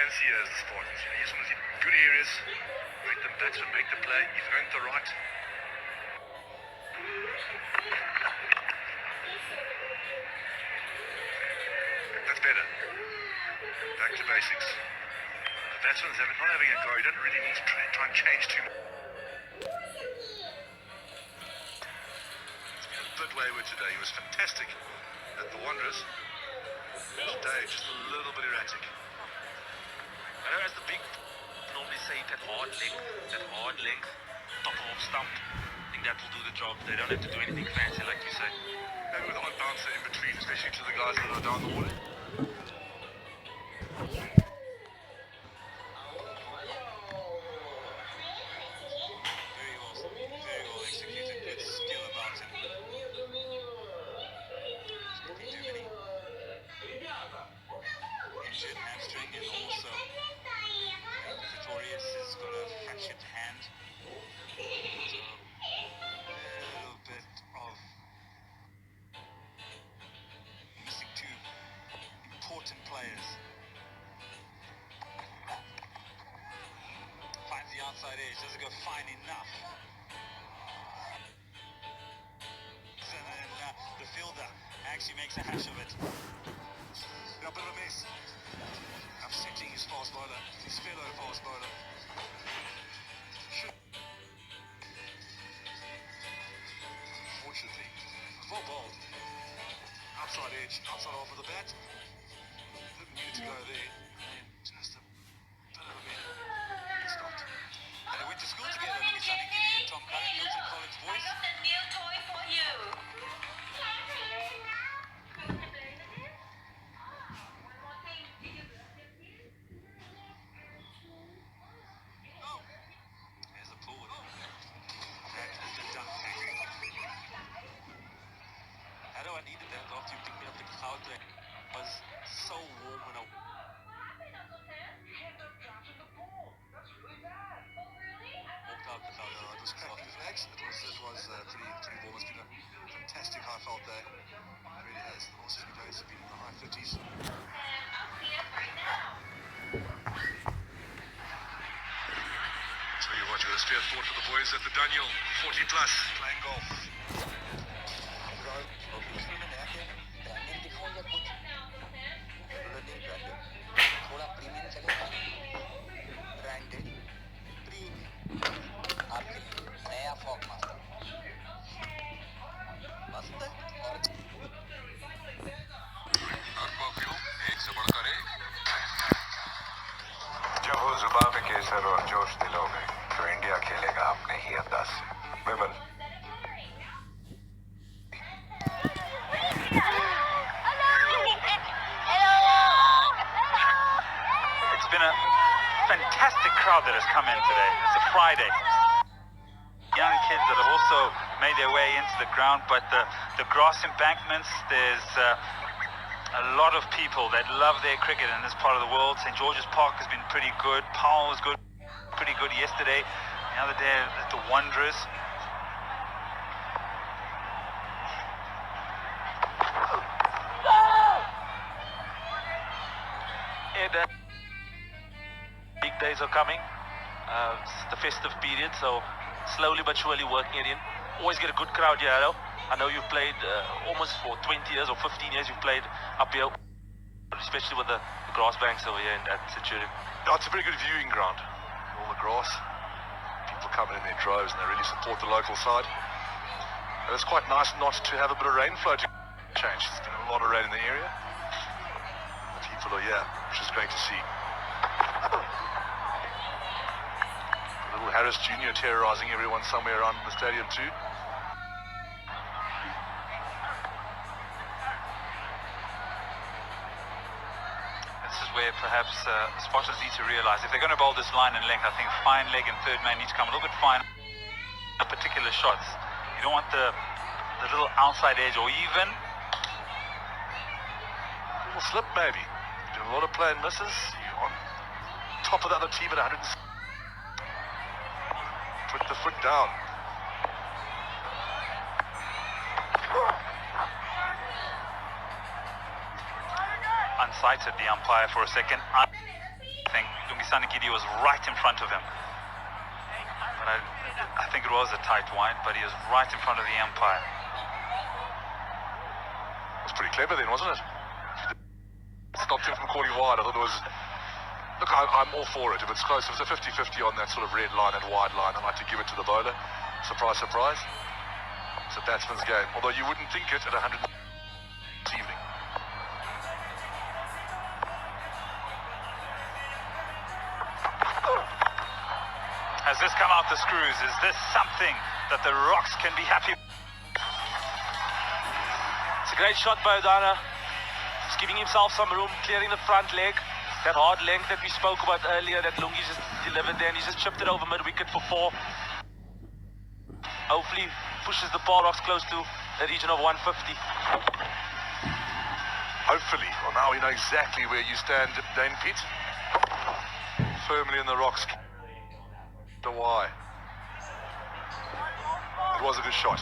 fancy as the Spartans. You just want to see good areas, make the batsman make the play. He's earned the right. That's better. Back to basics. The batsman's not having a go. You don't really need to try and change too much. He's been a bit wayward today. He was fantastic at the Wanderers. Today, just a little bit erratic. I know as the big normally say that hard length, top of stump. I think that will do the job. They don't have to do anything fancy like you say. Maybe with an odd bouncer in between, especially to the guys that are down the water. Very well executed. Good skill about him. Injured hamstring and also Pretorius has got a fractured hand. So a little bit of missing two important players. Finds the outside edge, doesn't go fine enough. And then the fielder actually makes a hash of it. A bit of a mess. Upsetting his fast bowler, his fellow fast bowler. Fortunately, full bowled. Outside edge, outside half of the bat. Didn't need it to go there. And just a bit of a minute. It stopped. And they went to school together. Let me start giving you Tom Curran, Milton College I voice. got the new toy for you. Oh, there's a pull. That has been done. How do I needed that after you picked me up the cloud there? It was so warm when I walked out the cloud. It was cracking his legs. It was pretty warm. It's been a fantastic high felt day. It really has. The horses we days have been in the high 30s. So you watch a straight forward for the boys at the Daniel 40 plus playing golf. थोड़ा premium चलेगा branded premium आपके लिए नया fog master मस्त और जब वो जुबान पे केसर और जोश दिलों में तो इंडिया खेलेगा अपने ही अंदाज से विमल It's been a fantastic crowd that has come in today. It's a Friday. Young kids that have also made their way into the ground, but the grass embankments, there's a lot of people that love their cricket in this part of the world. St. George's Park has been pretty good. Powell was good, pretty good yesterday. The other day at the Wanderers. And, big days are coming. It's the festive period, so slowly but surely working it in. Always get a good crowd here, though. I know you've played almost for 20 years or 15 years. You've played up here, especially with the grass banks over here at Centurion. No, it's a very good viewing ground. All the grass. People coming in their droves and they really support the local side. And it's quite nice not to have a bit of rain flow to change. There's been a lot of rain in the area. The people are here, which is great to see. Little Harris Jr. terrorizing everyone somewhere around the stadium too. This is where perhaps spotters need to realise if they're going to bowl this line and length, I think fine leg and third man need to come a little bit fine on particular shots. You don't want the little outside edge or even A little slip maybe. Doing a lot of play and misses. You're on top of the other team at 100. Put the foot down. unsighted the umpire for a second. I think Sanagidi was right in front of him. But I think it was a tight wide, but he was right in front of the umpire. It was pretty clever then, wasn't it? Stopped him from calling wide. I thought it was... Look, I'm all for it. If it's close, if it's a 50-50 on that sort of red line and wide line, I like to give it to the bowler. Surprise, surprise. It's a batsman's game. Although you wouldn't think it at 100 this evening. Has this come out the screws? Is this something that the Rocks can be happy with? It's a great shot by Udana. He's giving himself some room, clearing the front leg. That hard length that we spoke about earlier, that Lungi just delivered there, and he's just chipped it over mid-wicket for 4. Hopefully pushes the Paul Rocks close to a region of 150. Hopefully. Well, now we know exactly where you stand, Dane Pete. Firmly in the Rocks. The why. It was a good shot.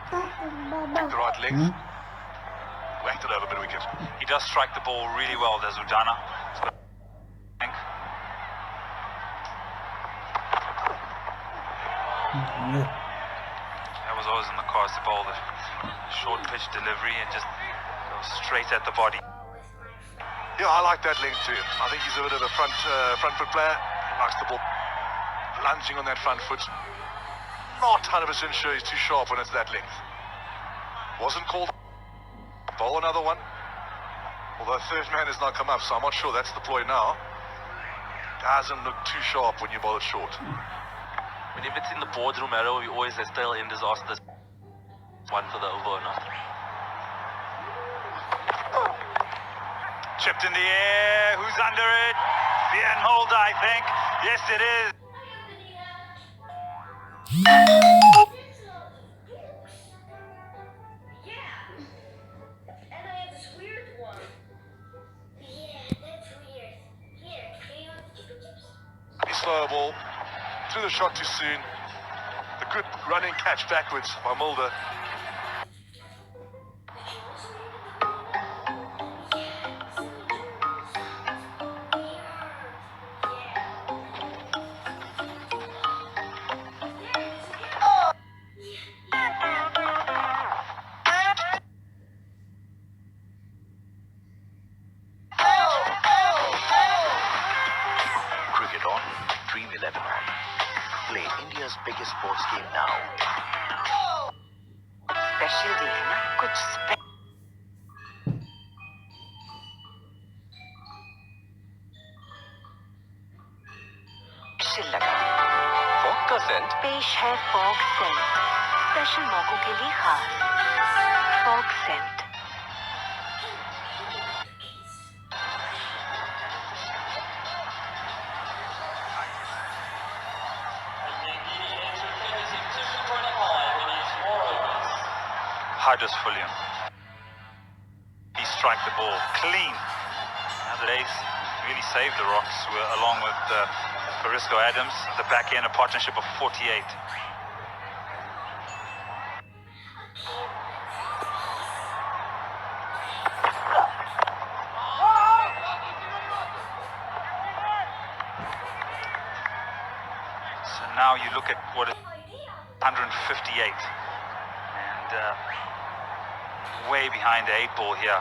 Back the right length. Whacked it over mid-wicket. He does strike the ball really well, does Udana. That was always in the cards to bowl the short pitch delivery and just go straight at the body. Yeah, I like that length too. I think he's a bit of a front foot player. He likes the ball lunging on that front foot. Not 100% sure he's too sharp when it's that length. Wasn't called. Bowl another one. Although third man has not come up, so I'm not sure that's the ploy now. Doesn't look too sharp when you bowl it short. Whenever it's in the boardroom, Arrow, we always, as tail enders, ask this one for the over or not. Chipped in the air. Who's under it? Bien Mulder, I think. Yes, it is. Slow ball, threw the shot too soon. The good running catch backwards by Mulder. Cricket on, Dream 11 on. Play India's biggest sports game now. Special भी है ना कुछ special लगा fog का Saint पेश है fog Saint special मौकों के लिए खास Fogg scent Hydros Fulham. He struck the ball clean. Now the Ace really saved the Rocks along with Perisco Adams, the back end, a partnership of 48. So now you look at what is 158. And way behind the 8 ball here,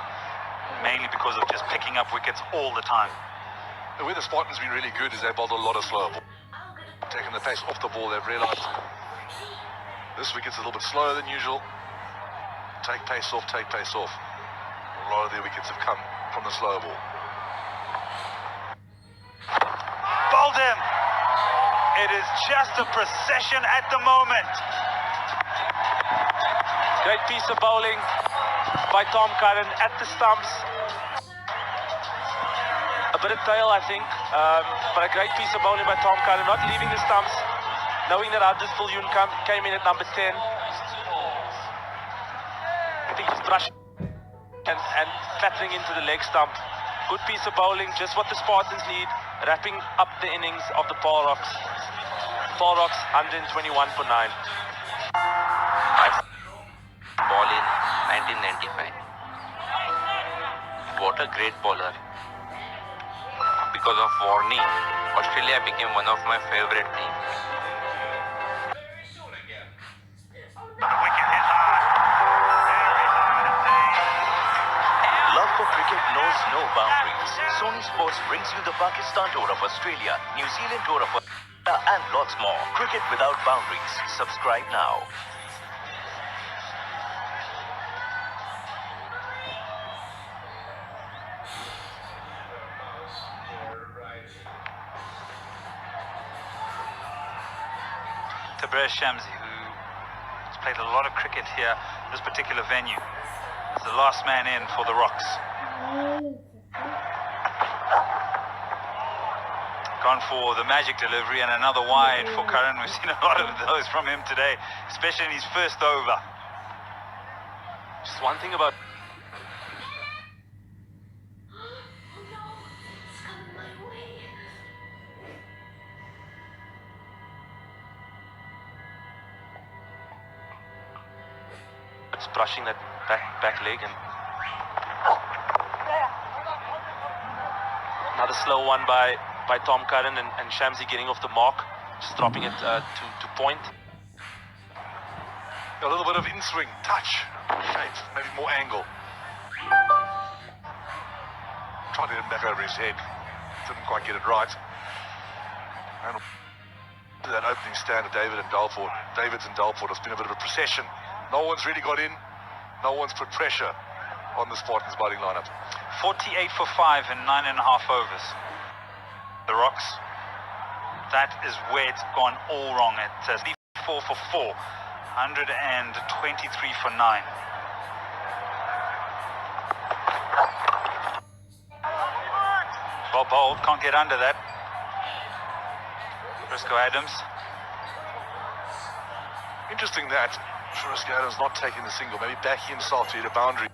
mainly because of just picking up wickets all the time. The way the Spartans been really good is they bowled a lot of slower ball. Taking the pace off the ball, they've realised this wicket's a little bit slower than usual. Take pace off, take pace off. A lot of their wickets have come from the slower ball. Bowled him! It is just a procession at the moment. Great piece of bowling by Tom Curran at the stumps. A bit of tail, I think, but a great piece of bowling by Tom Curran, not leaving the stumps, knowing that Hardus Viljoen came in at number 10. I think he's brushing and flattering into the leg stump. Good piece of bowling, just what the Spartans need, wrapping up the innings of the Paul Rocks. Paul Rocks 121 for 9. ball in 1995. What a great bowler. Because Because of Warney, Australia became one of my favorite teams. Love for cricket knows no boundaries. Sony Sports brings you the Pakistan Tour of Australia, New Zealand Tour of Australia, and lots more. Cricket without boundaries. Subscribe now. Tabraiz Shamsi, who has played a lot of cricket here, this particular venue, is the last man in for the Rocks. Gone for the magic delivery and another wide for Curran. We've seen a lot of those from him today, especially in his first over. Just one thing about it's brushing that back leg, and another slow one by Tom Curran, and Shamsi getting off the mark, just dropping it to point. A little bit of in-swing, touch, shape, maybe more angle. Tried to hit him back over his head, didn't quite get it right. And that opening stand of Davids and Dalford, has been a bit of a procession. No one's really got in, no one's put pressure on the Spartans bowling lineup. 48 for 5 in 9.5 overs. The Rocks, that is where it's gone all wrong. It's 4 for 4, 123 for 9. Well bowled, can't get under that. Risco Adams. Interesting that Risco Adams not taking the single, maybe backing himself to hit a boundary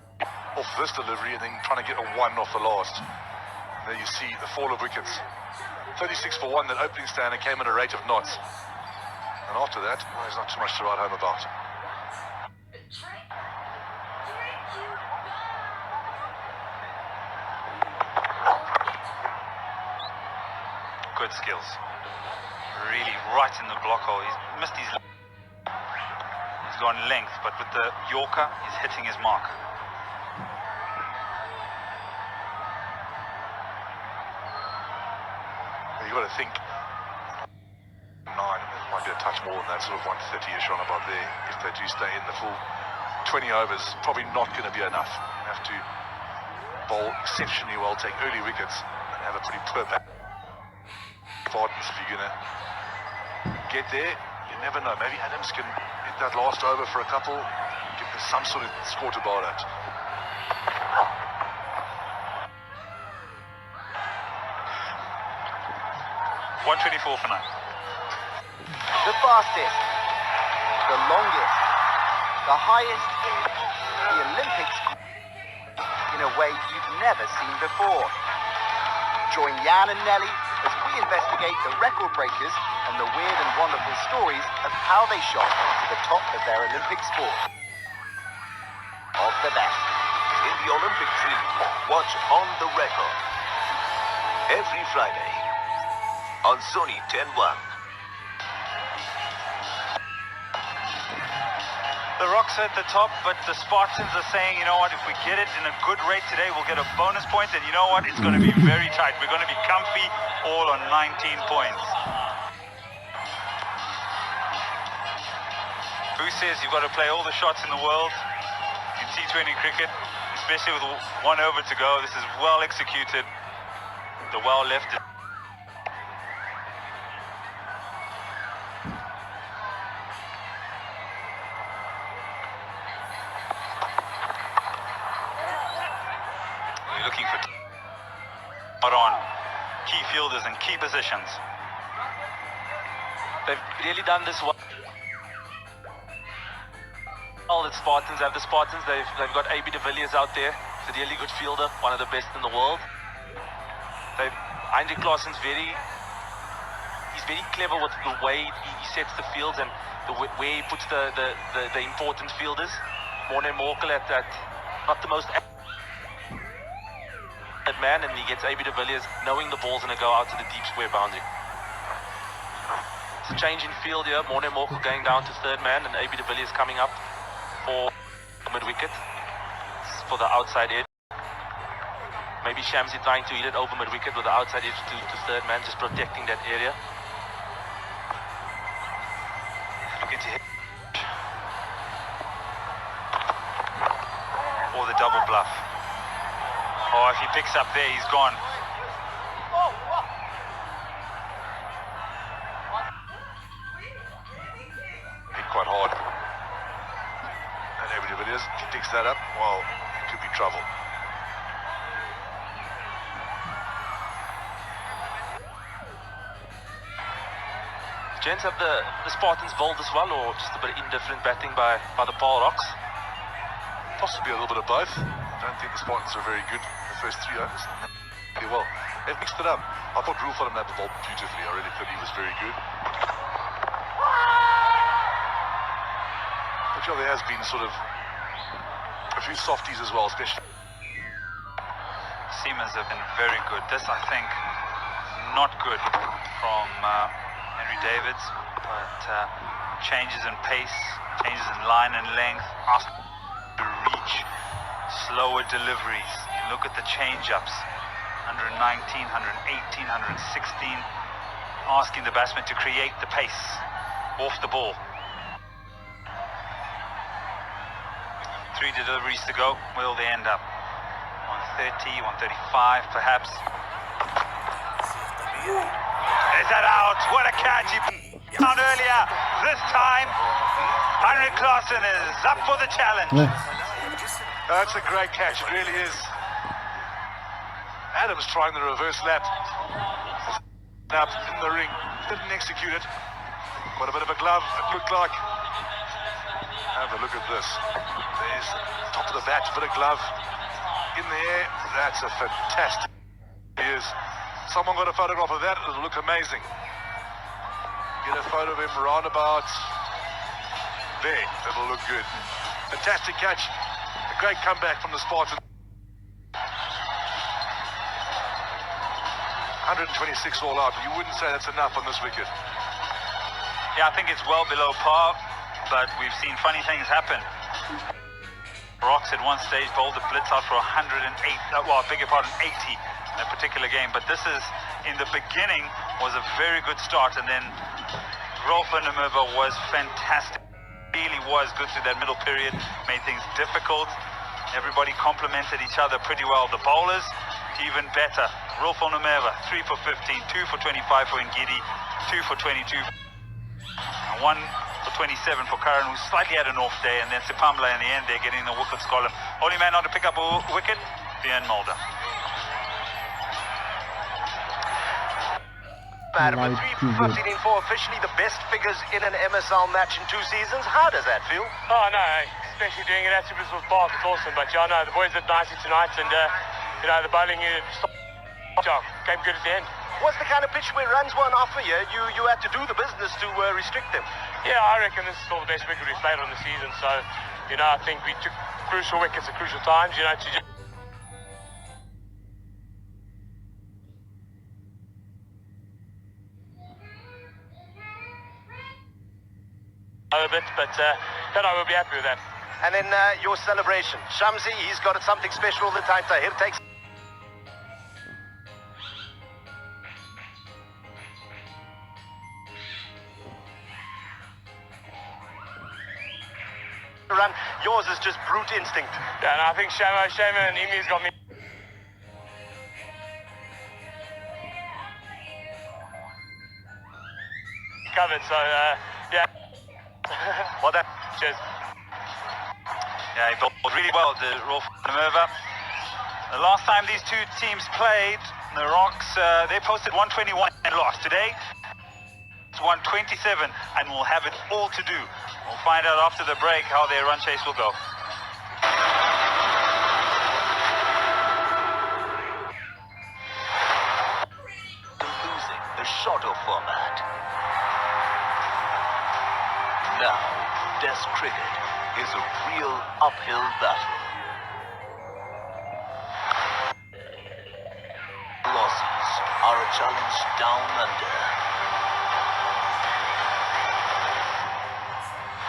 off this delivery and then trying to get a 1 off the last. And there you see the fall of wickets. 36 for 1, that opening stand, and came at a rate of knots. And after that, well, there's not too much to write home about. Good skills. Really right in the block hole. He's missed his... He's gone length, but with the Yorker, he's hitting his mark. You've got to think 9, might be a touch more than that, sort of 130-ish on above there. If they do stay in the full 20 overs, probably not going to be enough. You have to bowl exceptionally well, take early wickets, and have a pretty poor back. Spartans, if you're going to get there, you never know. Maybe Adams can hit that last over for a couple, give them some sort of score to bowl at. 124 for 9. The fastest, the longest, the highest, the Olympics in a way you've never seen before. Join Jan and Nelly as we investigate the record breakers and the weird and wonderful stories of how they shot to the top of their Olympic sport. Of the best. In the Olympic dream, watch On the Record. Every Friday on Sony 10-1. The Rocks are at the top, but the Spartans are saying, you know what, if we get it in a good rate today, we'll get a bonus point, and you know what, it's going to be very tight. We're going to be comfy, all on 19 points. Who says you've got to play all the shots in the world in T20 cricket, especially with 1 over to go? This is well executed. The well left. Looking for on key fielders and key positions. They've really done this well. All the Spartans have the Spartans. They've got AB de Villiers out there. He's a really good fielder, one of the best in the world. Heinrich Claessen's he's very clever with the way he sets the fields and where he puts the important fielders. Morne Morkel at that, not the most third man, and he gets AB de Villiers knowing the ball's going to go out to the deep square boundary. It's a change in field here. Morne Morkel going down to third man, and AB de Villiers coming up for mid-wicket for the outside edge. Maybe Shamsi trying to hit it over mid-wicket with the outside edge to third man, just protecting that area. Looking to hit. Or the double bluff. Oh, if he picks up there, he's gone. Hit quite hard. And AB de Villiers, if he picks that up, well, it could be trouble. Gents, have the Spartans bowled as well, or just a bit of indifferent batting by the Paul Rocks? Possibly a little bit of both. I don't think the Spartans are very good in the first 3 overs. Pretty well. They've mixed it up. I thought Rule Fulham had the ball beautifully. I really thought he was very good. But yeah, there has been sort of a few softies as well, especially. Seamers have been very good. This, I think, not good from Henry Davids, but changes in pace, changes in line and length, asked to reach, slower deliveries. Look at the change-ups, 119, 118, 116, asking the batsman to create the pace off the ball. 3 deliveries to go. Where will they end up? 130, 135 perhaps. Is that out? What a catch! He found earlier. This time, Henrik Klaasen is up for the challenge. That's a great catch, it really is. Adams trying the reverse lap. Up in the ring, didn't execute it. Got a bit of a glove, it looked like. Have a look at this. There's top of the bat, bit of glove in the air. That's a fantastic. He is. Someone got a photograph of that, it'll look amazing. Get a photo of him round about there, it'll look good. Fantastic catch, a great comeback from the Spartans. 126 all out, you wouldn't say that's enough on this wicket. Yeah, I think it's well below par, but we've seen funny things happen. Rocks at one stage bowled the blitz out for 108, well, I beg your pardon, 80 in a particular game, but this is, in the beginning, was a very good start, and then Rolf van der Merwe was fantastic. Really was good through that middle period, made things difficult. Everybody complemented each other pretty well. The bowlers, even better. Rolf van der Merwe, 3 for 15, 2 for 25 for Ngidi, 2 for 22, and 1 for 27 for Karan, who slightly had an off day, and then Sipamla in the end, they're getting the Woodford's column. Only man on to pick up a wicket, Ian Mulder. With 3 for 15 in 4, officially the best figures in an MSL match in 2 seasons. How does that feel? Oh no, especially doing it at Superstore Park, it's awesome. But yeah, no, the boys did nicely tonight, and you know, the bowling unit came good at the end. Was the kind of pitch where runs were on offer here, you had to do the business to restrict them? Yeah, I reckon this is still the best wicket we've played on the season. So, you know, I think we took crucial wickets at crucial times. You know, to just a bit, but no, we'll be happy with that. And then your celebration. Shamsi, he's got something special all the time. Tahir takes run. Yours is just brute instinct. Yeah, and I think Shama and Imi's got me covered, so yeah. Well done. Cheers. Yeah, he bowled really well, the Rolf van der Merwe. The last time these two teams played, the Rocks, they posted 121 and lost. Today, it's 127, and we'll have it all to do. We'll find out after the break how their run chase will go. Losing the shorter format. Now, Test cricket is a real uphill battle. Ashes down under.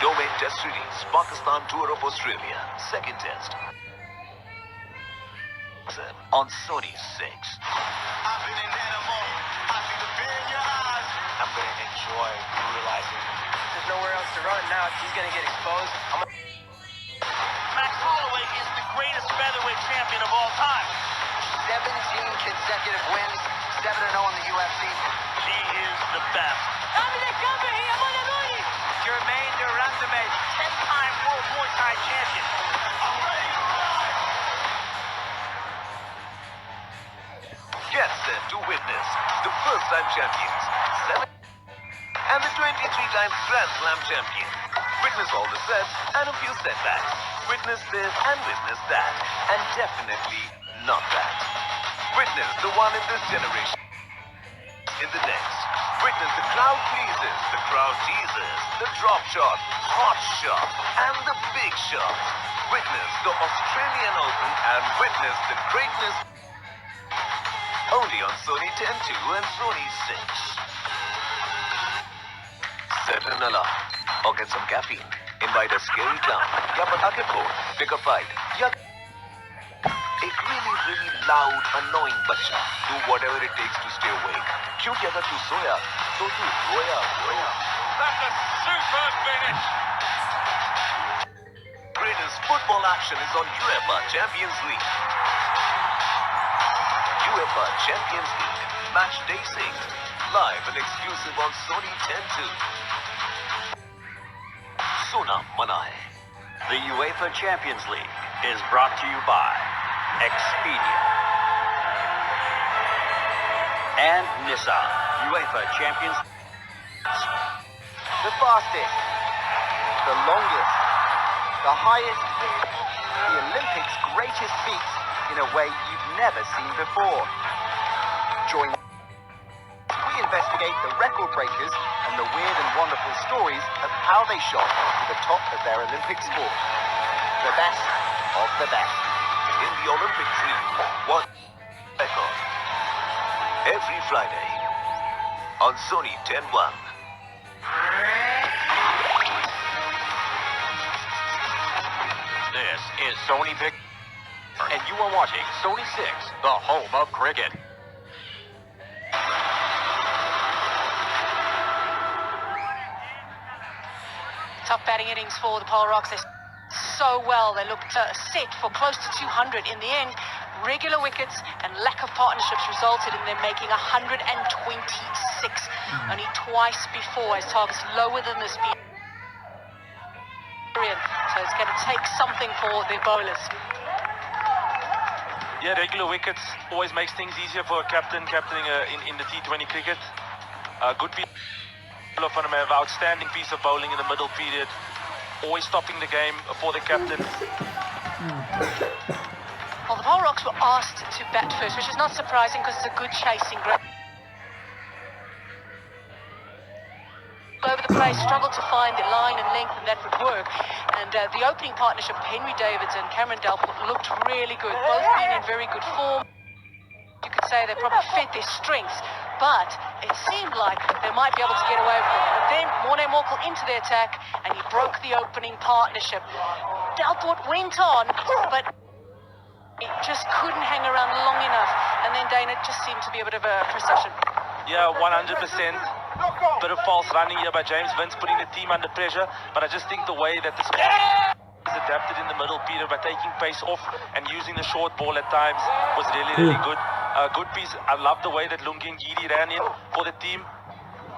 Domain Test release. Pakistan tour of Australia. Second test. On Sony 6. I'm going to enjoy brutalizing him. There's nowhere else to run now. He's going to get exposed. Max Holloway is the greatest featherweight champion of all time. 17 consecutive wins, 7-0 in the UFC. He is the best. Jermaine Durandame, 10-time World Muay Thai champion. Get set to witness the first-time champions, and the 23-time Grand Slam champion. Witness all the sets and a few setbacks. Witness this and witness that, and definitely not that. Witness the one in this generation, in the next. Witness the crowd pleases, the crowd teases, the drop shot, hot shot, and the big shot. Witness the Australian Open and witness the greatness only on Sony 10-2 and Sony 6. Set an alarm or get some caffeine. Invite a scary clown. Ya pata ke phone, pick a fight. Ya एक really loud, annoying बच्चा. Do whatever it takes to stay awake. क्योंकि अगर तू सोया, तो तू रोया. That's a superb finish. Greatest football action is on UEFA Champions League. UEFA Champions League Match Day 6, live and exclusive on Sony 10-2. Sona Manae. The UEFA Champions League is brought to you by Expedia and Nissan. UEFA Champions. The fastest, the longest, the highest, the Olympics' greatest feats in a way you've never seen before. Join we investigate the record breakers and the weird and wonderful stories of how they shot to the top of their Olympic sport. The best of the best. In the Olympic dream, what record? Every Friday on Sony 10-1. This is Sony Vic, and you are watching Sony 6, the home of cricket. Tough batting innings for the Pole Rocks. They so well. They looked set for close to 200 in the end. Regular wickets and lack of partnerships resulted in them making 126. Only twice before as targets lower than this. So it's going to take something for their bowlers. Yeah, regular wickets always makes things easier for a captaining in the T20 cricket. Good piece of outstanding piece of bowling in the middle period. Always stopping the game for the captain. Well, the Pole Rocks were asked to bat first, which is not surprising because it's a good chasing ground. All over the place, struggled to find the line and length, and that would work. And the opening partnership, Henry Davids and Cameron Delport, looked really good. Both being in very good form. You could say they probably fed their strengths, but it seemed like they might be able to get away with it. But then Morne Morkel into the attack, and he broke the opening partnership. Delport went on, but it just couldn't hang around long enough. And then Dana just seemed to be a bit of a procession. Yeah, 100%. Bit of false running here by James Vince, putting the team under pressure. But I just think the way that the squad is adapted in the middle period by taking pace off and using the short ball at times was really good. Good piece. I love the way that Lungi Ngidi ran in for the team.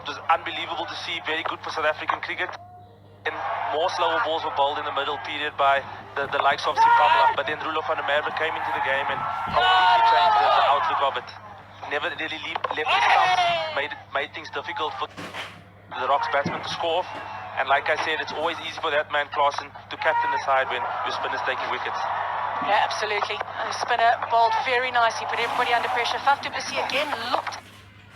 It was unbelievable to see. Very good for South African cricket. And more slower balls were bowled in the middle period by the likes of Sipamla. But then Rulo van der Merwe came into the game and completely changed the outlook of it. Never really left the stumps, made things difficult for the Rocks batsmen to score off. And like I said, it's always easy for that man, Klaasen, to captain the side when your spinner's taking wickets. Yeah, absolutely. The spinner bowled very nicely, put everybody under pressure. Faf du Plessis again looked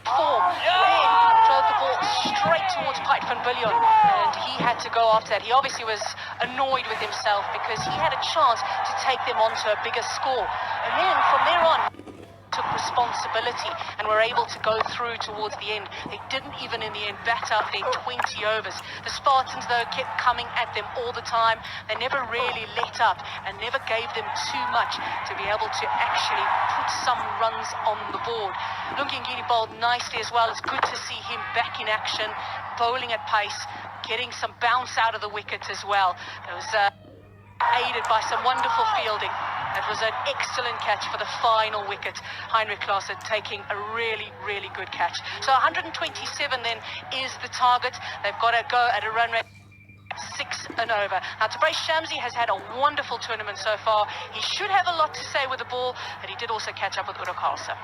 form, then drove the ball straight towards Pite van Biljon, and he had to go after that. He obviously was annoyed with himself because he had a chance to take them onto a bigger score. And then from there on, took responsibility and were able to go through towards the end. They didn't even in the end bat out their 20 overs. The Spartans, though, kept coming at them all the time. They never really let up and never gave them too much to be able to actually put some runs on the board. Lungengini bowled nicely as well. It's good to see him back in action, bowling at pace, getting some bounce out of the wicket as well. It was aided by some wonderful fielding. It was an excellent catch for the final wicket. Heinrich Klaasen taking a really, really good catch. So 127 then is the target. They've got to go at a run rate 6 and over. Now, Tabraiz Shamsi has had a wonderful tournament so far. He should have a lot to say with the ball, but he did also catch up with Udo Karlsson.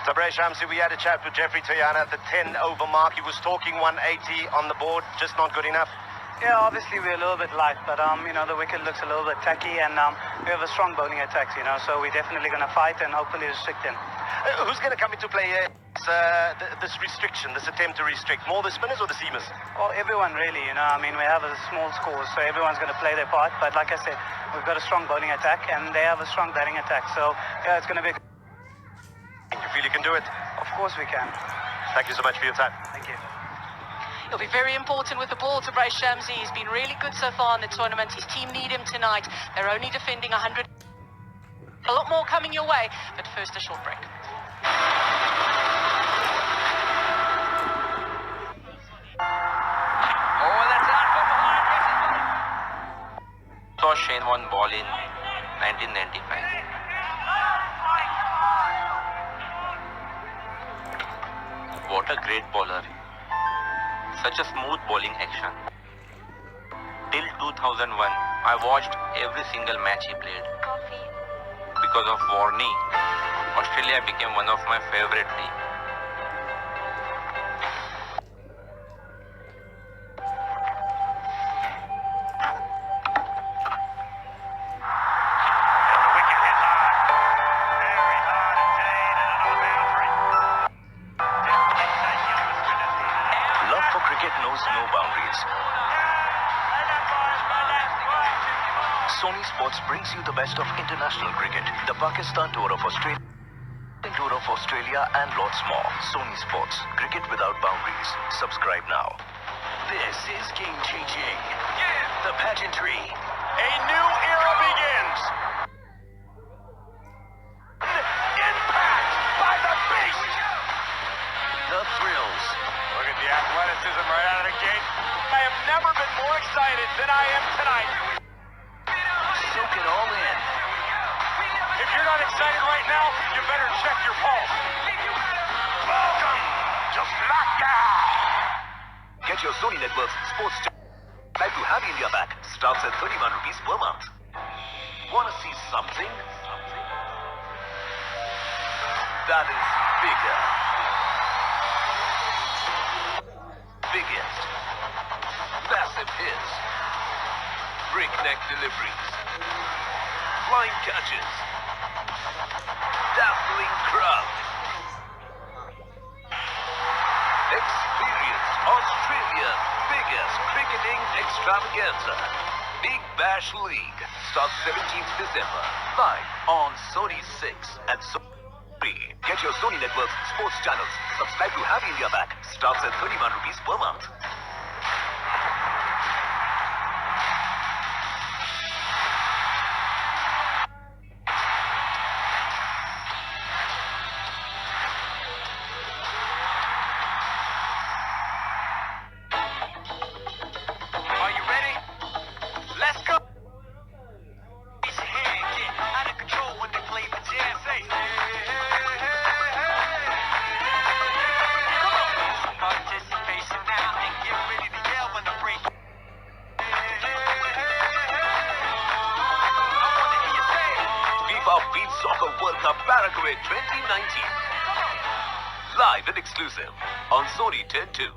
Tabraiz Shamsi, we had a chat with Jeffrey Toyana at the 10-over mark. He was talking 180 on the board, just not good enough. Yeah, obviously we're a little bit light, but you know, the wicket looks a little bit tacky, and we have a strong bowling attack, you know, so we're definitely going to fight and hopefully restrict them. Who's going to come into play here? This restriction, this attempt to restrict, more the spinners or the seamers? Well, everyone really, you know, I mean, we have a small score, so everyone's going to play their part, but like I said, we've got a strong bowling attack, and they have a strong batting attack, so yeah, it's going to be... You feel you can do it? Of course we can. Thank you so much for your time. Thank you. He'll be very important with the ball to Tabraiz Shamsi. He's been really good so far in the tournament. His team need him tonight. They're only defending 100. A lot more coming your way, but first a short break. Oh, that's out from behind. Saw Shane Warne ball in 1995. What a great bowler. Such a smooth bowling action. Till 2001, I watched every single match he played. Because of Warne, Australia became one of my favorite teams. Sony Sports brings you the best of international cricket, the Pakistan Tour of Australia, Tour of Australia and lots more. Sony Sports, cricket without boundaries. Subscribe now. This is game-changing. The pageantry. A new era begins. Impact by the beast. The thrills. Look at the athleticism right out of the gate. I have never been more excited than I am tonight. Soak it all in. If you're not excited right now, you better check your pulse. Welcome to SmackDown. Get your Sony Networks sports channel. Like to have India back. Starts at 31 rupees per month. Wanna see something? That is bigger. Biggest. Massive hits. Breakneck deliveries. Flying catches. Dazzling crowd. Experience Australia's biggest cricketing extravaganza. Big Bash League starts 17th December. Live on Sony 6 and Sony 3. Get your Sony Networks sports channels. Subscribe to have India back. Starts at 31 rupees per month. Beach Soccer World Cup Paraguay 2019. Live and exclusive on Sony 10-2.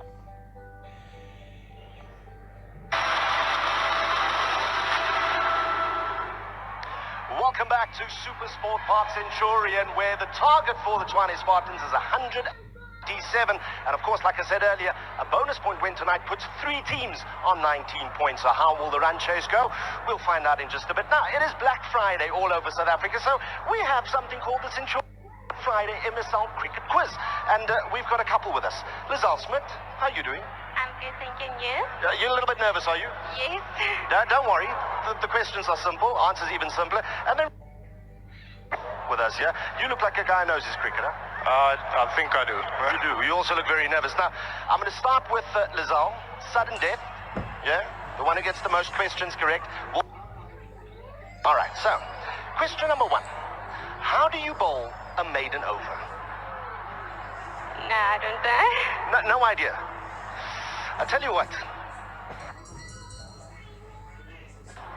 Welcome back to Supersport Park Centurion, where the target for the Tshwane Spartans is 187. And of course, like I said earlier, a bonus point win tonight puts 3 teams on 19 points. So how will the run chase go? We'll find out in just a bit. Now, it is Black Friday all over South Africa, so we have something called the Centurion Friday MSL cricket quiz. And we've got a couple with us. Lizelle Smith, how are you doing? I'm good, thanking you. You're a little bit nervous, are you? Yes. Don't worry. The questions are simple. Answers even simpler. And then with us here. You look like a guy who knows his cricket, huh? I think I do. You do. You also look very nervous. Now, I'm going to start with Lizelle. Sudden death. Yeah? The one who gets the most questions correct. All right, so, question number 1. How do you bowl a maiden over? No, I don't know. No idea. I'll tell you what.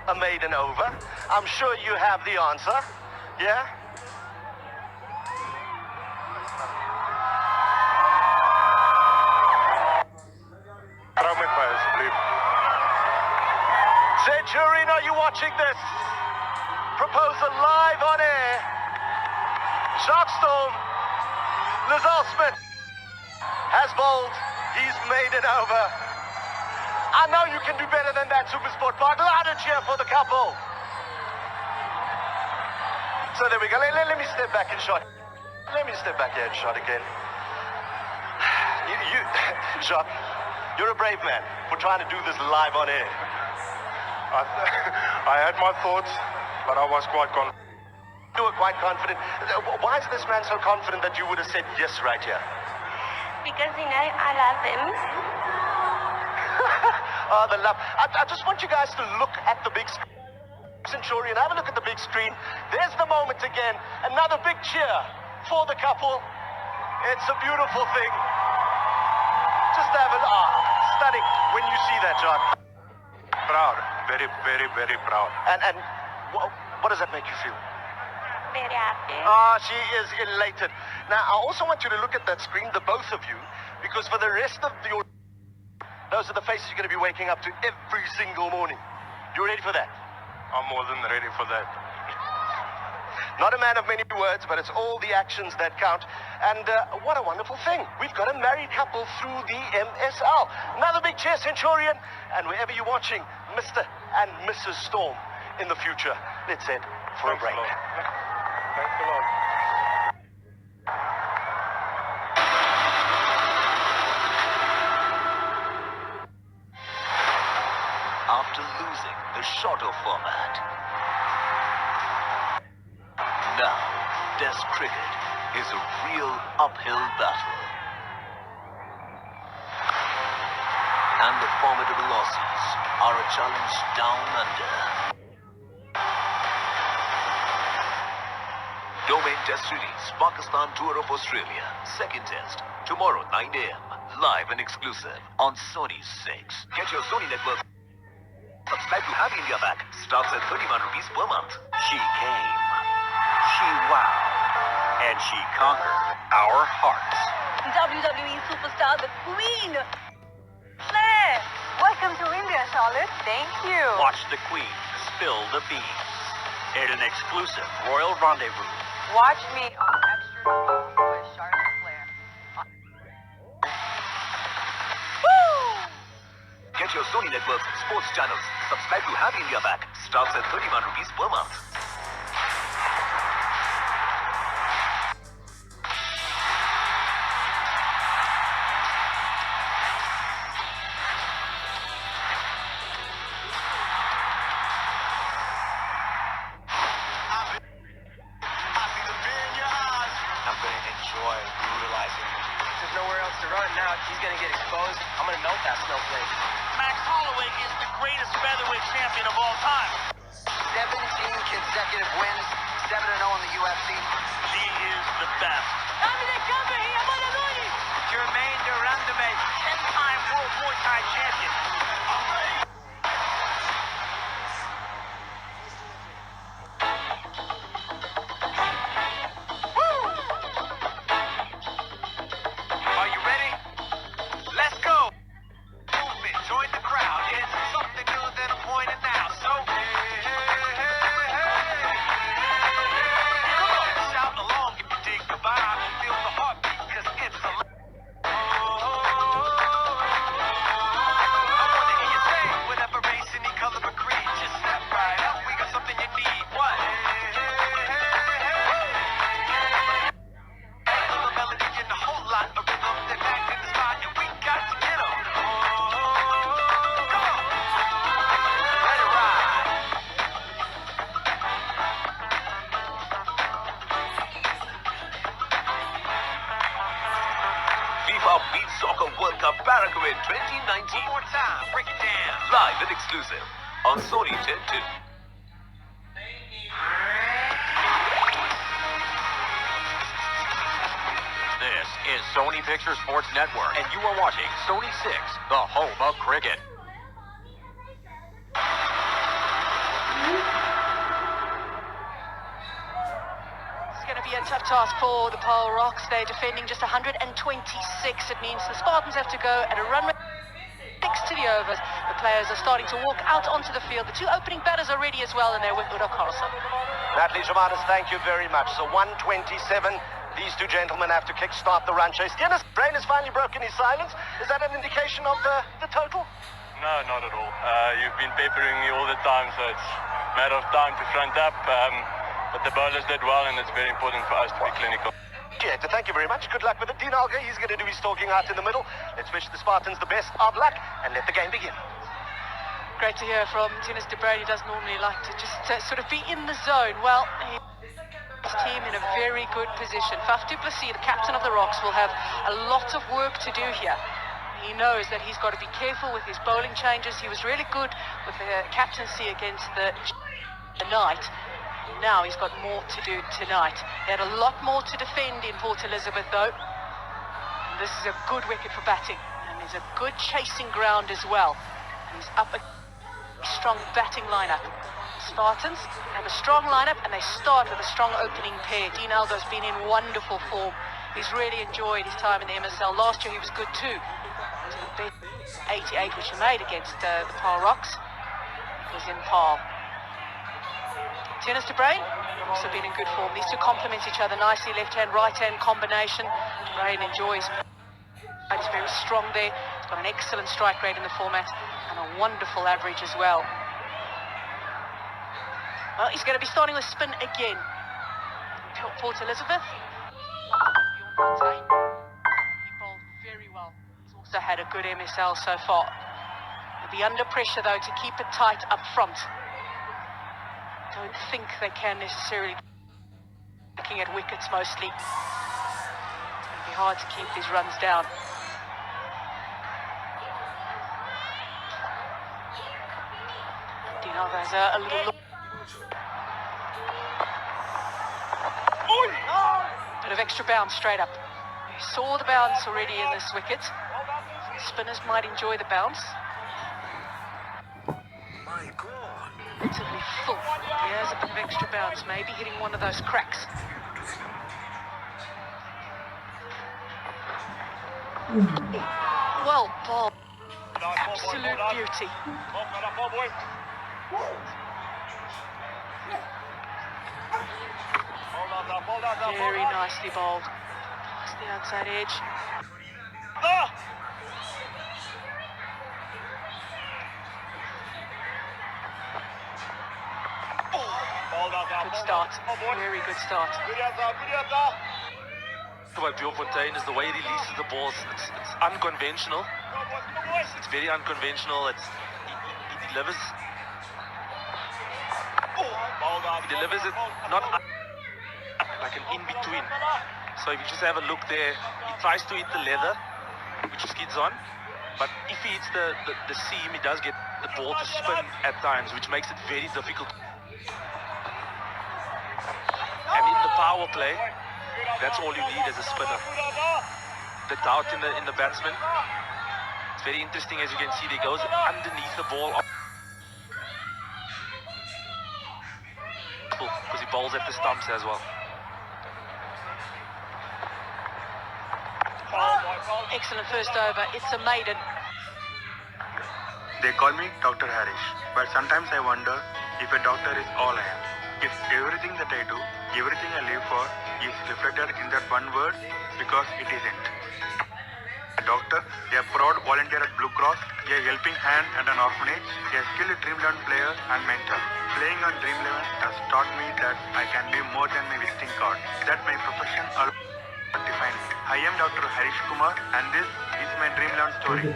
A maiden over. I'm sure you have the answer. Yeah? Centurion, are you watching this? Proposal live on air. Sharkstorm. Lizelle Smith has bowled. He's made it over. I know you can do better than that, Supersport Park. Louder cheer for the couple. So there we go. Let me step back and shot. Let me step back here and shot again. Jacques, you're a brave man for trying to do this live on air. I had my thoughts, but I was quite confident. You were quite confident. Why is this man so confident that you would have said yes right here? Because, you know, I love him. Oh, the love. I just want you guys to look at the big screen. Centurion, have a look at the big screen. There's the moment again. Another big cheer for the couple. It's a beautiful thing. Just have it. Stunning when you see that, John. Proud. Very, very, very proud. And what does that make you feel? Very happy. She is elated. Now, I also want you to look at that screen, the both of you, because for the rest of your... Those are the faces you're going to be waking up to every single morning. You ready for that? I'm more than ready for that. Not a man of many words, but it's all the actions that count. And what a wonderful thing. We've got a married couple through the MSL. Another big cheer, Centurion. And wherever you're watching, Mr. and Mrs. Storm in the future. Let's head for a break. Thanks a lot. After losing the shorter format, now Test cricket is a real uphill battle. And the formidable Aussies are a challenge down under. Domain Test Series, Pakistan Tour of Australia, second test, tomorrow 9 a.m, live and exclusive on Sony 6. Get your Sony network. Subscribe to Happy India Pack. Starts at 31 rupees per month. She came, she wowed, and she conquered our hearts. WWE superstar, the Queen. Flair. Welcome to India, Charlotte. Thank you. Watch the Queen spill the beans in an exclusive Royal Rendezvous. Watch me on Extra with Charlotte Flair. Get your Sony Network's sports channels. Subscribe to Happy India Pack. Starts at 31 rupees per month. I'm going to enjoy brutalizing him. There's nowhere else to run now. He's going to get exposed. I'm going to melt that snowflake. Max Holloway is the greatest featherweight champion of all time. 17 consecutive wins, 7-0 in the UFC. She is the best. Jermaine Durandame, 10-time World Muay Thai champion. are you ready? Let's go. Movement, join the crowd. It's something new than a point and now. So, come on, shout along if you dig the vibe. Feel the heartbeat, cause it's a Cup Paraguay 2019. One more time, break it down. Live and exclusive on Sony 10 2. This is Sony Pictures Sports Network, and you are watching Sony 6, the home of cricket. It's going to be a tough task for the Pearl Rocks. They're defending just 126. It means the Spartans have to go at a run rate 6 to the overs. The players are starting to walk out onto the field. The two opening batters are ready as well, and they're with Udo Carlson. Natalie Germanis, thank you very much. So 127. These two gentlemen have to kick-start the run chase. Dennis Brain has finally broken his silence. Is that an indication of the total? No, not at all. You've been peppering me all the time, so it's a matter of time to front up. But the bowlers did well, and it's very important for us to be clinical. Yeah, thank you very much. Good luck with it. Dean Alger, he's going to do his talking out in the middle. Let's wish the Spartans the best of luck and let the game begin. Great to hear from Dennis de Bruin. He does normally like to just sort of be in the zone. Well, his team in a very good position. Faf du Plessis, the captain of the Rocks, will have a lot of work to do here. He knows that he's got to be careful with his bowling changes. He was really good with the captaincy against the Knight. Now he's got more to do tonight. He had a lot more to defend in Port Elizabeth, though. And this is a good wicket for batting. And there's a good chasing ground as well. And he's up a strong batting lineup. Spartans have a strong lineup, and they start with a strong opening pair. Dean Alger's been in wonderful form. He's really enjoyed his time in the MSL. Last year he was good too. 88, which he made against the Pearl Rocks. He was in par. Dennis de Bruin also been in good form. These two complement each other nicely. Left-hand, right-hand combination. De Bruin enjoys. He's very strong there. He's got an excellent strike rate in the format and a wonderful average as well. Well, he's going to be starting with spin again. Port Elizabeth. He bowled very well. He's also had a good MSL so far. He'll be under pressure, though, to keep it tight up front. Don't think they can necessarily. Looking at wickets mostly. It's going to be hard to keep these runs down. Dean Alger has a little look. Bit of extra bounce straight up. We saw the bounce already in this wicket. Spinners might enjoy the bounce. My God. Relatively full. Here's a bit of extra bounce, maybe hitting one of those cracks. Well bowled. Absolute beauty. Very nicely bowled. Past the outside edge. Good start. Very good start. About Bjornfontein is the way he releases the balls. It's unconventional. It's very unconventional. He delivers. He delivers it not like an in-between. So if you just have a look there, he tries to hit the leather, which skids on. But if he hits the seam, he does get the ball to spin at times, which makes it very difficult. And in the power play, that's all you need as a spinner. The doubt in the batsman. It's very interesting, as you can see, he goes underneath the ball. Because he bowls at the stumps as well. Excellent first over. It's a maiden. They call me Dr. Harish, but sometimes I wonder if a doctor is all I am. If everything that I do, everything I live for, is reflected in that one word, because it isn't. A doctor, a proud volunteer at Blue Cross, a helping hand at an orphanage, a skilled Dreamland player and mentor. Playing on Dream11 has taught me that I can be more than my visiting card, that my profession alone defines me. I am Dr. Harish Kumar, and this is my Dreamland story.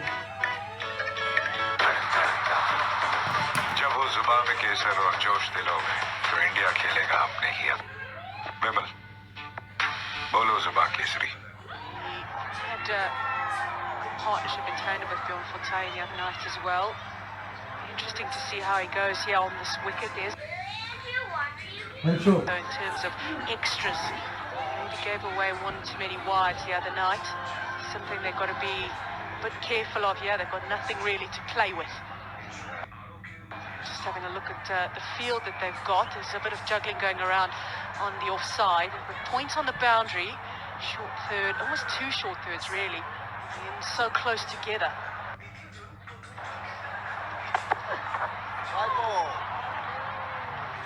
जब वो जुबान में केसर और जोश दिलोगे तो India खेलेगा अपने ही विमल बोलो जुबान Kesari Had partnership in tandem with Bjorn Fontaine the other night as well. Interesting to see how he goes here on this wicket. There's so in terms of extras, maybe gave away one too many wides the other night. Something they've got to be a bit careful of here. They've got nothing really to play with. Just having a look at the field that they've got. There's a bit of juggling going around on the offside. With points on the boundary, short third, almost two short thirds really, and so close together.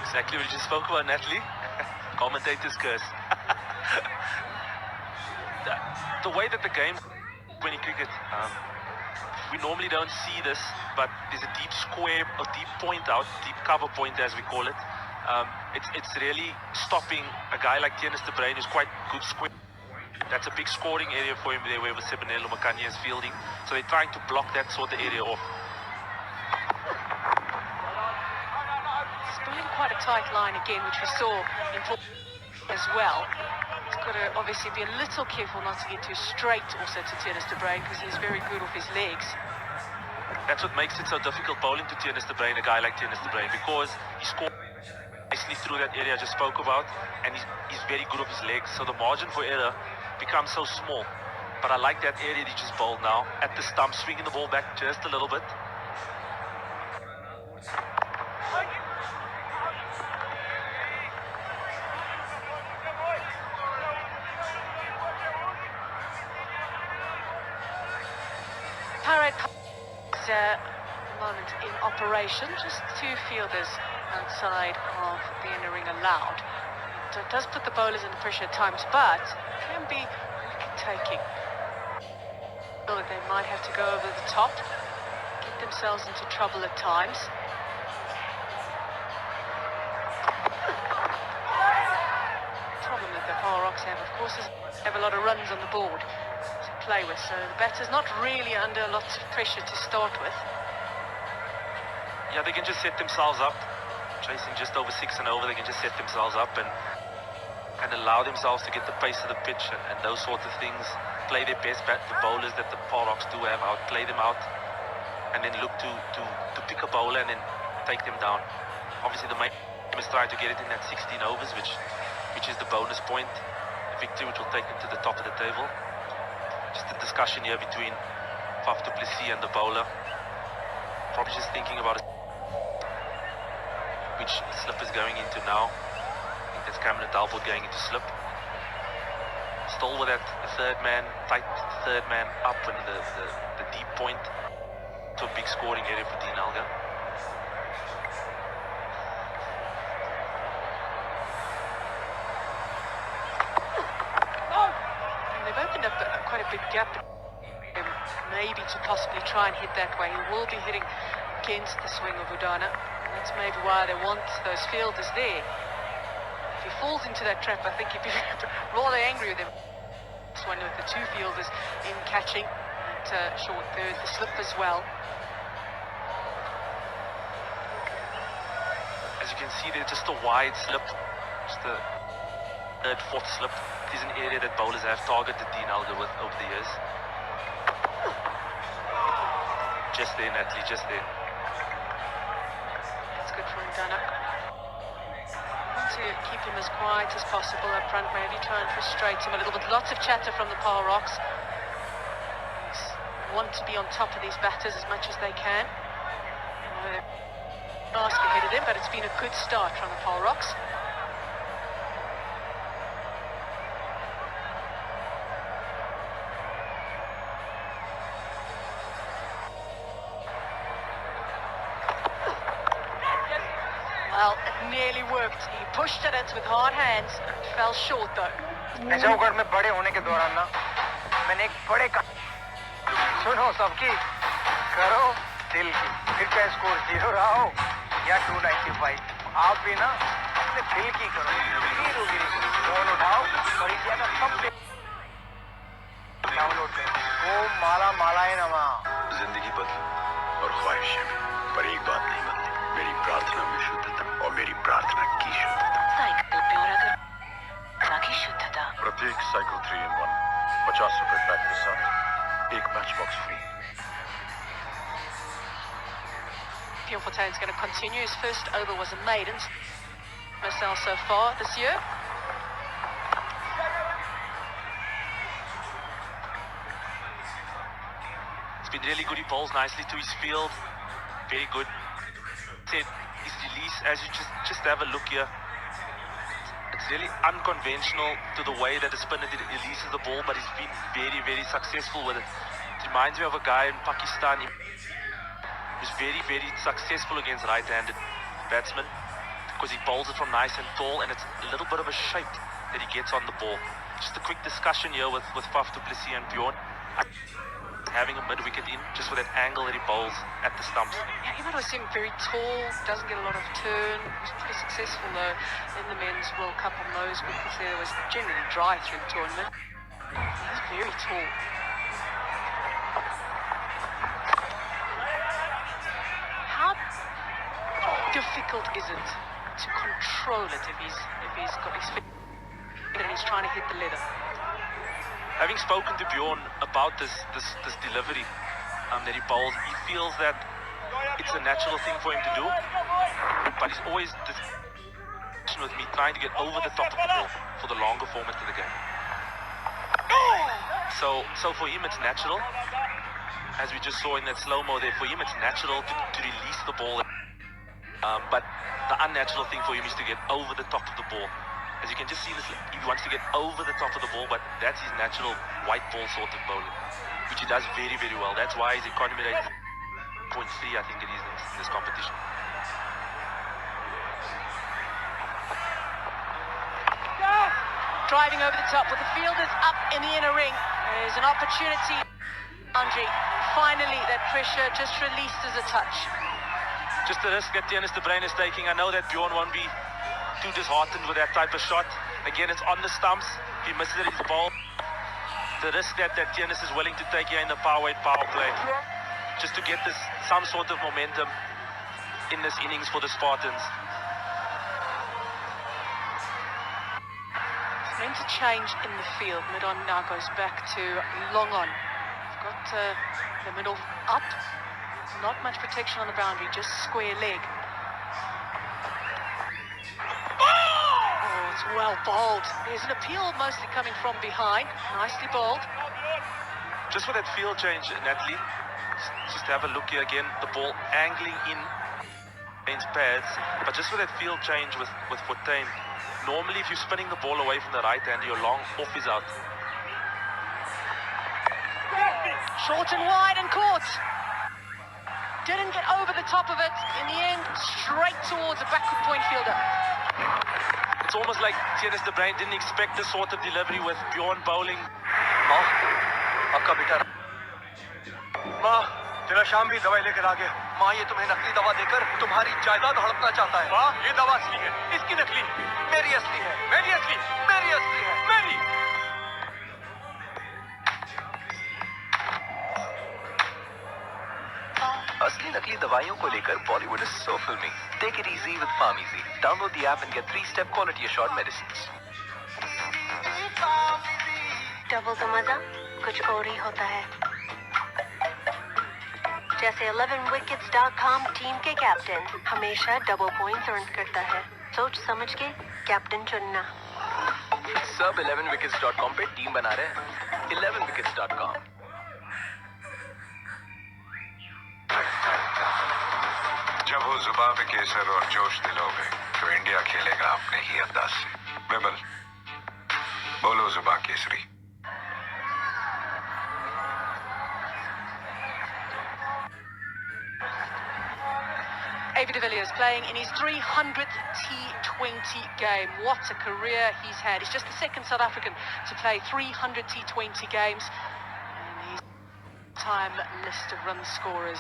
Exactly what you just spoke about, Natalie. Commentator's curse. The way that the game, 20 cricket, we normally don't see this, but there's a deep square or deep point out, deep cover point as we call it. It's really stopping a guy like Tienus de Bruin, who's quite good square. That's a big scoring area for him there where Sebonelo Makanye is fielding. So they're trying to block that sort of area off. Spilling quite a tight line again, which we saw in as well. He's got to obviously be a little careful not to get too straight also to Tienus de Bruin, because he's very good off his legs. That's what makes it so difficult bowling to Tienus de Bruin, a guy like Tienus de Bruin, because he scored nicely through that area I just spoke about, and he's very good off his legs, so the margin for error becomes so small. But I like that area he just bowled now, at the stump, swinging the ball back just a little bit. Parade is at the moment in operation, just two fielders outside of the inner ring allowed. So it does put the bowlers under pressure at times, but can be wicket-taking. Feel that they might have to go over the top, get themselves into trouble at times. The problem that the Power Rocks have, of course, is they have a lot of runs on the board to play with, so the batter's not really under lots of pressure to start with. Yeah, they can just set themselves up, chasing just over 6 and over. They can just set themselves up and allow themselves to get the pace of the pitch and those sorts of things. Play their best the bowlers that the Power Rocks do have out, play them out, and then look to pick a bowler and then take them down. Obviously the main aim is trying to get it in that 16 overs, which is the bonus point, the victory which will take them to the top of the table. Just a discussion here between Faf du Plessis and the bowler. Probably just thinking about which slip is going into now. I think that's Cameron Dalport going into slip. Still with that third man, tight third man up and the deep point to a big scoring area for Dean Elgar. And they've opened up quite a big gap, maybe to possibly try and hit that way. He will be hitting against the swing of Udana. That's maybe why they want those fielders there. If he falls into that trap, I think he'd be rather angry with him. This one with the two fielders in catching at short third, the slip as well. As you can see, there's just a wide slip, just a third, fourth slip. It is an area that bowlers have targeted Dean Elgar with over the years. Just there, Natalie, just there. That's good for Udana. To keep him as quiet as possible up front, maybe try and frustrate him a little bit. Lots of chatter from the Power Rocks. Want to be on top of these batters as much as they can. Ask ahead of them, but it's been a good start from the Power Rocks. Well, it nearly worked. He pushed it in with hard hands. It fell short though. Najafgarh में बड़े होने के दौरान ना मैंने एक बड़े सुनो सबकी करो दिल की फिर क्या स्कोर 0 रहा हो या 295 आप भी ना अपने दिल की करो गिरो फोन उठाओ और इंडिया का सब डाउनलोड करो वो माला मालाए नमा जिंदगी बदली और ख्वाहिशें भी पर एक बात नहीं बदली मेरी प्रार्थना में शुद्धता और मेरी प्रार्थना की शुद्धता प्रत्येक साइकिल 3-in-1 50 रुपए पैक के साथ एक lunchbox free. Bjorn Fortuyn's going to continue. His first over was a maiden. Marcel so far this year. It's been really good. He bowls nicely to his field. Very good. Said his release, as you just have a look here. It's really unconventional to the way that the spinner releases the ball, but he's been very, very successful with it. It reminds me of a guy in Pakistan who's very, very successful against right-handed batsmen because he bowls it from nice and tall, and it's a little bit of a shape that he gets on the ball. Just a quick discussion here with Faf du Plessis and Bjorn. Having a mid-wicket in, just with that angle that he bowls at the stumps. Yeah, even though he seemed very tall, doesn't get a lot of turn. He was pretty successful though in the Men's World Cup on those wickets. There was generally dry through the tournament. He's very tall. How difficult is it to control it if he's got his feet and he's trying to hit the leather? Having spoken to Bjorn about this delivery that he bowls, he feels that it's a natural thing for him to do, but he's always with me trying to get over the top of the ball for the longer format of the game. So for him it's natural, as we just saw in that slow-mo there, for him it's natural to release the ball, but the unnatural thing for him is to get over the top of the ball. As you can just see, this, he wants to get over the top of the ball, but that's his natural white ball sort of bowling, which he does very, very well. That's why his economy rate is 0.3, I think it is, in this competition. Driving over the top with the fielders up in the inner ring. There's an opportunity. Andre, finally that pressure just released as a touch. Just the risk that Theunis de Bruyn is taking. I know that Bjorn won't be too disheartened with that type of shot. Again, it's on the stumps. He misses it, his ball. The risk that Theunis is willing to take here in the power play, just to get this some sort of momentum in this innings for the Spartans. It's meant to change in the field. Mid-on now goes back to long on. We've got the middle up. Not much protection on the boundary, just square leg. It's well bowled. There's an appeal mostly coming from behind. Nicely bowled. Just for that field change, Natalie, just have a look here again. The ball angling in against pads, but just for that field change with Fortuyn. Normally, if you're spinning the ball away from the right hand, your long off is out. Short and wide and caught. Didn't get over the top of it. In the end, straight towards a backward point fielder. It's almost like Theunis de Bruyn didn't expect this sort of delivery with Bjorn bowling. माँ, आपका बेटा। माँ, तेरा शाम भी दवाई लेकर आ गया। माँ, ये तुम्हें नकली दवा देकर तुम्हारी जायदाद हड़पना चाहता है। माँ, ये दवा असली है, इसकी नकली। मेरी असली है, मेरी असली, मेरी असली है, मेरी। असली नकली दवाइयों को लेकर Bollywood is so filmy. Take it easy with Farmeasy. Download the app and get 3-step quality assured medicines. Double का मजा कुछ और ही होता है. जैसे 11wickets.com टीम के कैप्टन हमेशा डबल पॉइंट्स अर्न करता है. सोच समझ के कैप्टन चुनना. सब 11wickets.com पे टीम बना रहे हैं. 11wickets.com. जब वो जुबान पे केसर और जोश दिलोगे तो इंडिया खेलेगा अपने ही अंदाज से. विमल, बोलो जुबान Kesari. AB de Villiers playing in his 300th T20 game. What a career he's had. He's just the second South African to play 300 T20 games. And his time list of run scorers.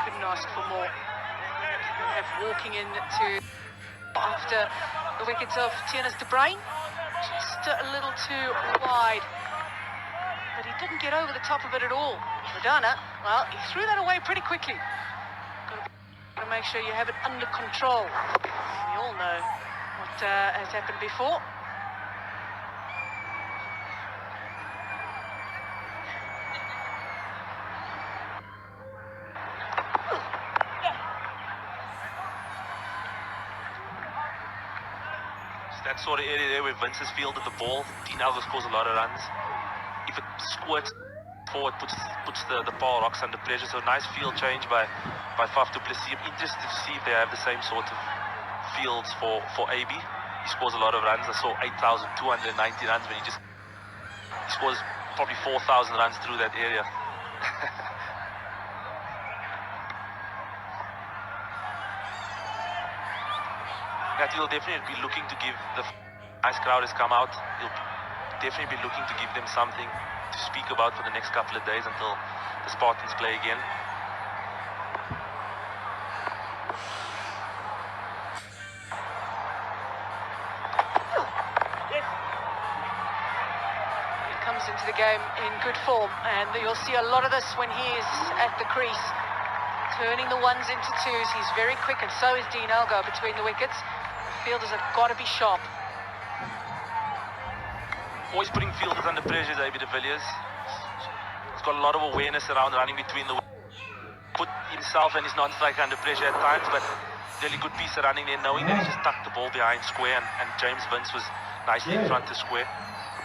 Couldn't ask for more. Walking into after the wickets of Theunis de Bruyn. Just a little too wide. But he didn't get over the top of it at all. Radana, well, he threw that away pretty quickly. Got to make sure you have it under control. We all know what has happened before. that sort of area there where Vince has fielded the ball. Dean Algo scores a lot of runs. If it squirts forward, puts the Paul Rocks under pressure. So nice field change by Faf du Plessis. I'm interested to see if they have the same sort of fields for AB. He scores a lot of runs. I saw 8,290 runs when he scores probably 4,000 runs through that area. That he'll definitely be looking to give the nice crowd has come out. He'll definitely be looking to give them something to speak about for the next couple of days until the Spartans play again. He comes into the game in good form, and you'll see a lot of this when he is at the crease. Turning the ones into twos. He's very quick, and so is Dean Algo between the wickets. Fielders have got to be sharp. Always putting fielders under pressure is AB de Villiers. He's got a lot of awareness around running between the put himself and his non-striker under pressure at times, but really good piece of running there, knowing that he just tucked the ball behind square, and James Vince was nicely in front of square.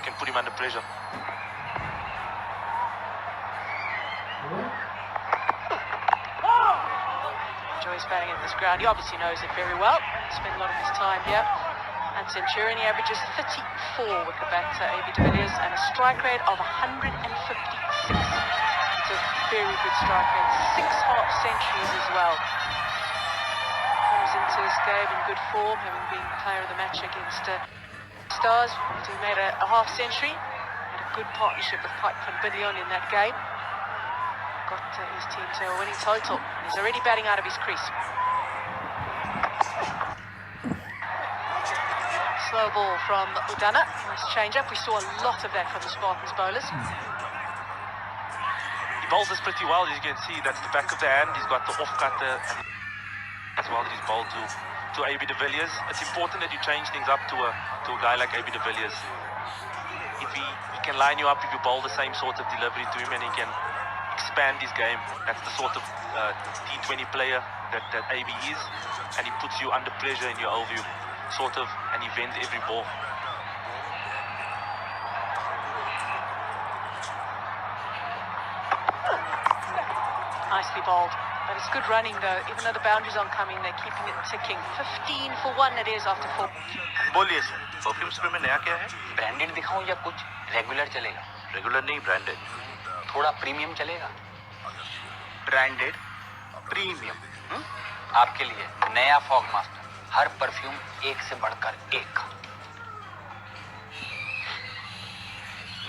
Can put him under pressure. Enjoys batting at this ground. He obviously knows it very well. Spent a lot of his time here. And Centurion, he averages 34 with the batter, AB de Villiers, and a strike rate of 156. It's a very good strike rate. 6 half centuries as well. Comes into this game in good form, having been player of the match against Stars. He made a half century. Had a good partnership with Pike van Billion in that game. Got his team to a winning total. He's already batting out of his crease. Slow ball from Udana. Nice change up. We saw a lot of that from the Spartans bowlers. He bowls this pretty well, as you can see. That's the back of the hand. He's got the off cutter as well that he's bowled to AB de Villiers. It's important that you change things up to a guy like AB de Villiers. If he can line you up, if you bowl the same sort of delivery to him, and he can expand his game. That's the sort of T20 player that AB is, and he puts you under pressure in your overview, sort of an event every ball. Nicely bowled, but it's good running though. Even though the boundaries aren't coming, they're keeping it ticking. 15 for 1 it is after 4. बोलिए sir, perfume spray में नया क्या है? Branded दिखाऊं या कुछ regular चलेगा? Regular नहीं, ब्रांडेड. थोड़ा प्रीमियम चलेगा? Branded premium. आपके लिए नया फॉग मास्टर. हर परफ्यूम एक से बढ़कर एक.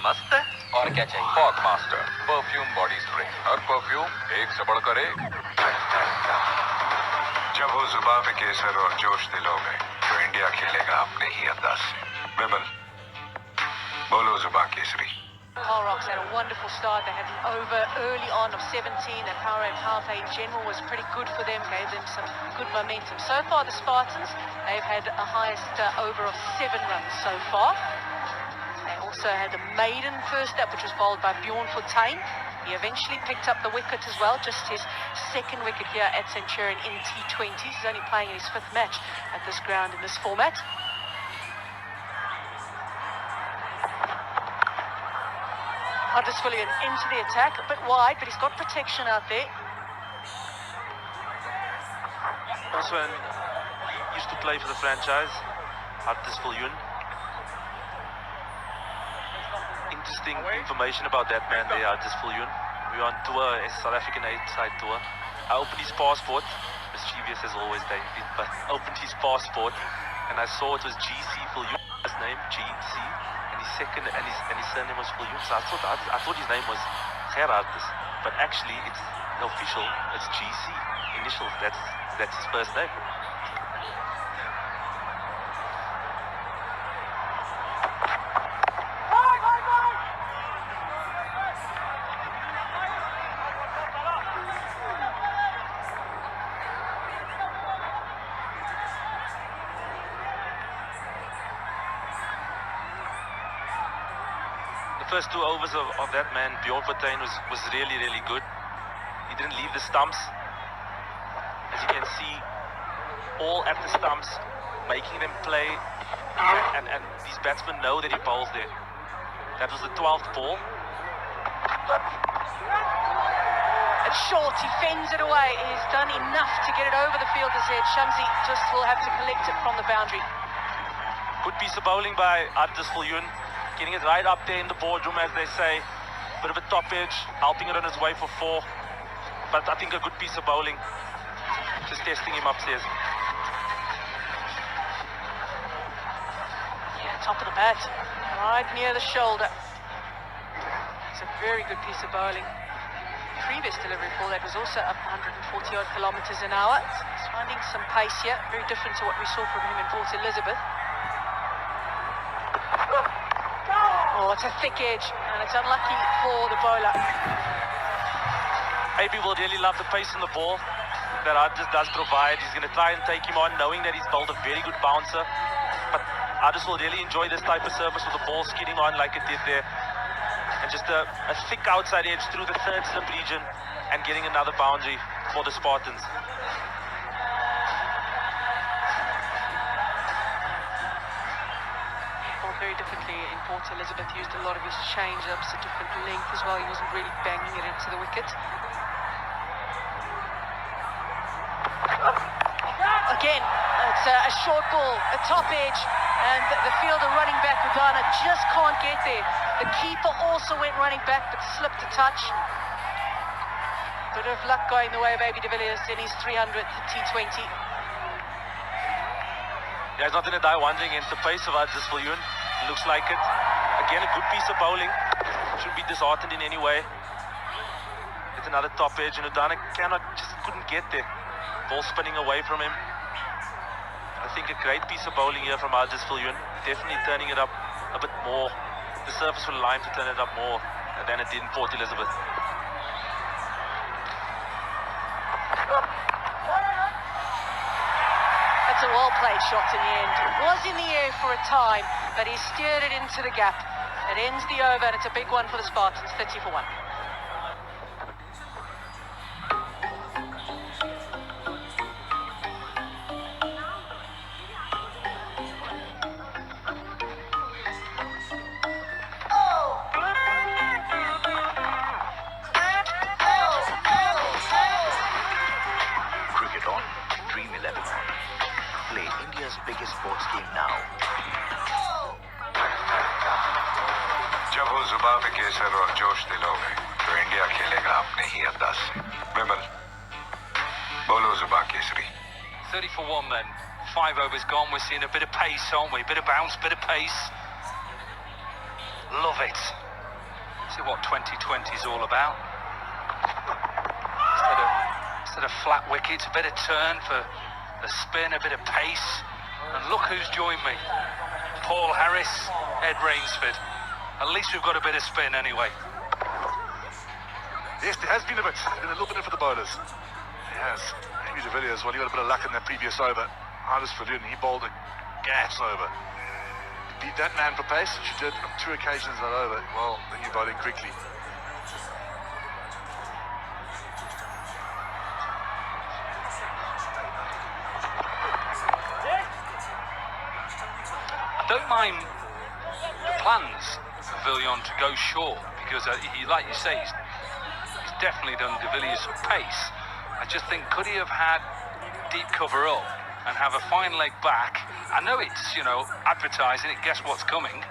मस्त है. और क्या चाहिए? Fogg master perfume body spray. हर परफ्यूम एक से बढ़कर एक. जब वो जुबान पे केसर और जोश दिलोगे तो इंडिया खेलेगा अपने ही अंदाज से. विमल, बोलो जुबान Kesari. Paul Rocks had a wonderful start. They had an over early on of 17. Their power and power play in general was pretty good for them, gave them some good momentum. So far, the Spartans, they've had a highest over of 7 runs so far. They also had a maiden first up, which was bowled by Bjorn Fortuin. He eventually picked up the wicket as well, just his 2nd wicket here at Centurion in T20s. He's only playing in his 5th match at this ground in this format. Huddersfield into the attack, a bit wide, but he's got protection out there. Also, used to play for the franchise, Huddersfield. Interesting information about that man there, Huddersfield. We were on tour, a South African 8-side tour. I opened his passport, mischievous as always, David, but opened his passport, and I saw it was GC Viljoen, his name, GC. Second and his surname was Viljoen. So I thought his name was Gerardus, but actually it's official. It's GC initials. That's his first name. First 2 overs of that man, Bjorn Fortuin, was really, really good. He didn't leave the stumps. As you can see, all at the stumps, making them play and these batsmen know that he bowls there. That was the 12th ball. And short, he fends it away. He's done enough to get it over the fielder's head. Shamsi just will have to collect it from the boundary. Good piece of bowling by Ardis Viljoen. Getting it right up there in the boardroom, as they say. Bit of a top edge, helping it on his way for 4. But I think a good piece of bowling. Just testing him upstairs. Yeah, top of the bat. Right near the shoulder. It's a very good piece of bowling. Previous delivery for that was also up 140 odd kilometers an hour. He's finding some pace here, very different to what we saw from him in Port Elizabeth. Oh, it's a thick edge, and it's unlucky for the bowler. AB will really love the pace in the ball that Ardis does provide. He's going to try and take him on, knowing that he's bowled a very good bouncer. But Ardis will really enjoy this type of service with the ball skidding on like it did there. And just a thick outside edge through the third slip region and getting another boundary for the Spartans. Very differently in Port Elizabeth, used a lot of his change-ups, a different length as well. He wasn't really banging it into the wicket. Again, it's a short ball, a top edge, and the fielder running back, Udana, just can't get there. The keeper also went running back, but slipped a touch. Bit of luck going the way of AB de Villiers in his 300th T20. Yeah, he's not going to die wondering against the pace of Ardis Viljoen. Looks like it. Again, a good piece of bowling. Shouldn't be disheartened in any way. It's another top edge, and Udana couldn't get there. Ball spinning away from him. I think a great piece of bowling here from Ardis Viljoen. Definitely turning it up a bit more. The surface will allow him to turn it up more than it did in Port Elizabeth. That's a well-played shot in the end. It was in the air for a time, but he steered it into the gap. It ends the over, and it's a big one for the Spartans, 30 for 1. Cricket on, Dream 11 on. Play India's biggest sports game now. जब वो जुबां पे केसर और जोश दिलोगे तो India खेलेगा अपने ही अंदाज से विमल बोलो जुबां Kesari 30 for 1 then. 5 overs gone. We're seeing a bit of pace, aren't we? Bit of bounce, bit of pace. Love it. See what 2020 is all about. Instead of flat wickets, a bit of turn for the spin, a bit of pace. And look who's joined me. Paul Harris, Ed Rainsford. At least we've got a bit of spin anyway. Yes, there has been a bit. Been a little bit for the bowlers. He has. Maybe de Villiers, well, he got a bit of luck in that previous over. Ardis Viljoen, he bowled a gas over. Beat that man for pace, which he did on 2 occasions that over. Well, then you bowled in quickly. I don't mind the plans for Viljoen to go short because he, like you say, he's definitely done de Villiers some pace. I just think, could he have had deep cover up and have a fine leg back? I know it's, you know, advertising it, guess what's coming.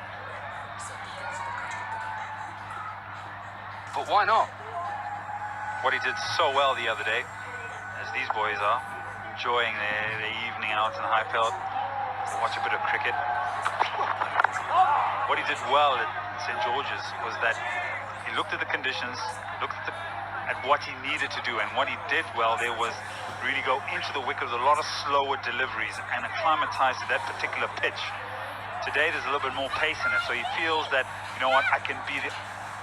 But why not? What he did so well the other day, as these boys are, enjoying the evening out in Highfield, to watch a bit of cricket. What he did well at St. George's was that he looked at the conditions, looked at what he needed to do, and what he did well there was really go into the wicket with a lot of slower deliveries and acclimatize to that particular pitch. Today there's a little bit more pace in it, so he feels that, you know what, I can be the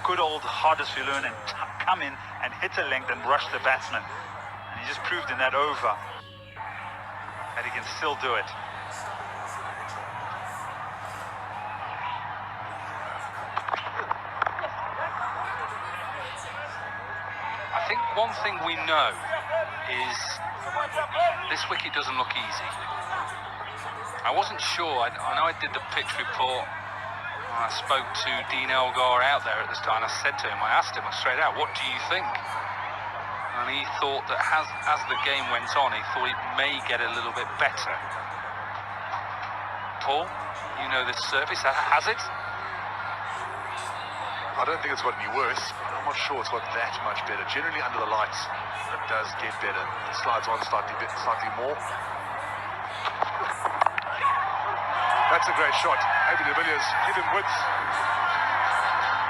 good old Ardis Viljoen and come in and hit a length and rush the batsman. And he just proved in that over that he can still do it. I think one thing we know is this wicket doesn't look easy. I wasn't sure. I know I did the pitch report. I spoke to Dean Elgar out there at this time. I said to him, I asked him straight out, what do you think? And he thought that as the game went on, he thought it may get a little bit better. Paul, you know this surface, has it? I don't think it's got any worse. I'm not sure it's got that much better. Generally under the lights, it does get better. It slides on slightly more. That's a great shot. AB de Villiers, give him width.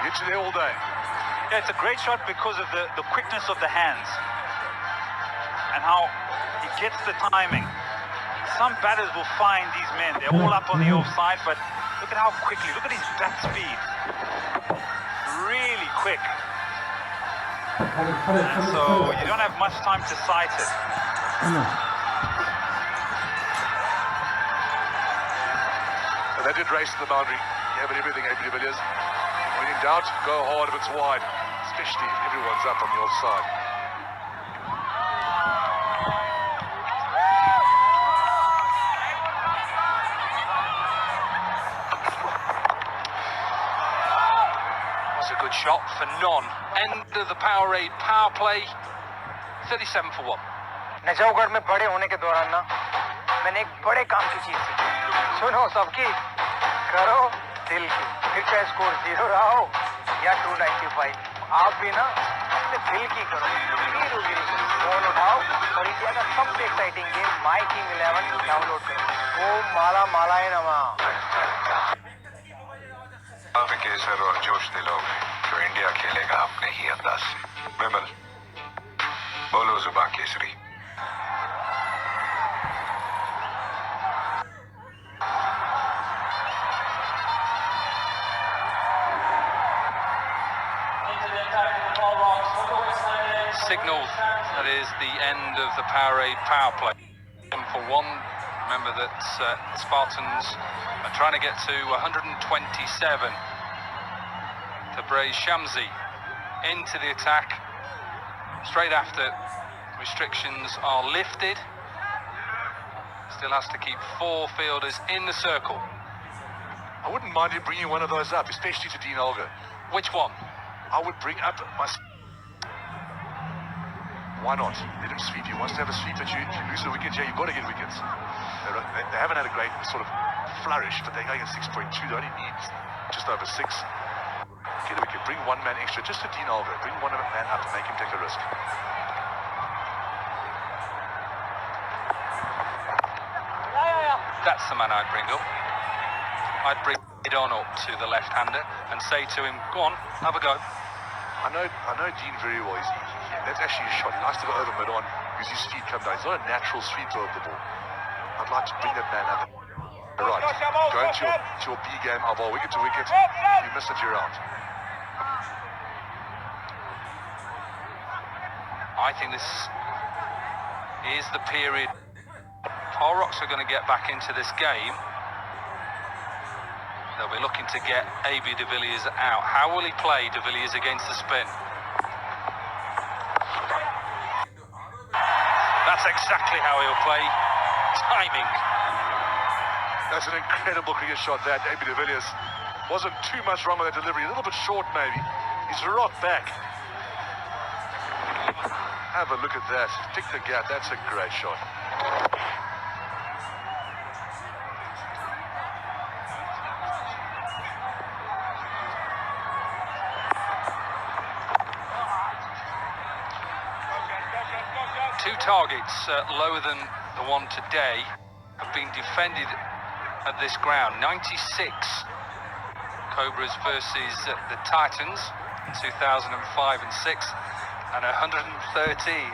Get you there all day. Yeah, it's a great shot because of the quickness of the hands and how he gets the timing. Some batters will find these men, they're all up on the offside, but look at how quickly, look at his bat speed. Really quick. And so you don't have much time to sight it. They did race to the boundary. Yeah, but everything, AB de Villiers. When in doubt, go hard if it's wide, especially if everyone's up on the offside. Was a good shot for none. End of the Powerade power play. 37 for 1. नजौगढ़ में बड़े होने के दौरान ना मैंने एक बड़े काम की चीज सीखी। सुनो सबकी, करो दिल की। फिर चाहे स्कोर 0 रहा हो या 295, आप भी ना अपने दिल की करो। फोन उठाओ और इंडिया का सबसे exciting game my team 11 download करो। ओम माला मालाए नमः। केसर और जोश दिलोगे तो इंडिया खेलेगा अपने ही अंदाज से। विमल, बोलो जुबान Kesari. Signal that is the end of the Powerade power play. And for 1, remember that Spartans are trying to get to 127. Tabraiz Shamsi into the attack straight after restrictions are lifted. Still has to keep 4 fielders in the circle. I wouldn't mind him bringing one of those up, especially to Dean Elgar. Which one? I would bring up my... Why not? Let him sweep. He wants to have a sweep at you. If you lose the wickets, yeah, you've got to get wickets. They haven't had a great sort of flourish, but they're going at 6.2. They only need just over 6. Get a wicket. Bring one man extra, just to Dean Elgar. Bring one man up and make him take a risk. That's the man I'd bring up. I'd bring it on up to the left-hander and say to him, go on, have a go. I know Dean very well. That's actually a shot. He likes to go over mid-on, use his feet come down. He's not a natural sweeper of the ball. I'd like to bring that man up. Right, go into your B game, I'll bowl wicket to wicket. If you miss it, you're out. I think this is the period Paul Rocks are going to get back into this game. They'll be looking to get AB de Villiers out. How will he play de Villiers against the spin? That's exactly how he'll play. Timing. That's an incredible cricket shot that. AB de Villiers wasn't too much wrong with that delivery. A little bit short maybe. He's rocked back. Have a look at that. Tick the gap. That's a great shot. Two targets lower than the one today have been defended at this ground. 96 Cobras versus the Titans in 2005 and 6, and 113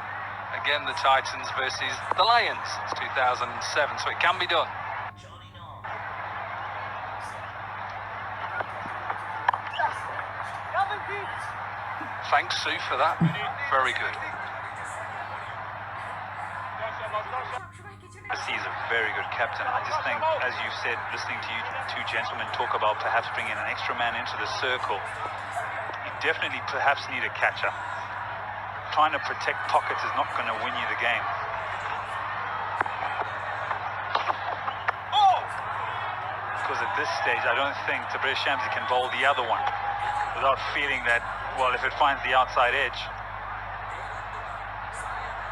again the Titans versus the Lions. It's 2007, so it can be done. Thanks, Sue, for that. Very good. He's a very good captain. I just think, as you said, listening to you two gentlemen talk about perhaps bringing an extra man into the circle, you definitely perhaps need a catcher. Trying to protect pockets is not going to win you the game. because at this stage, I don't think Tabraiz Shamsi can bowl the other one without feeling that, well, if it finds the outside edge,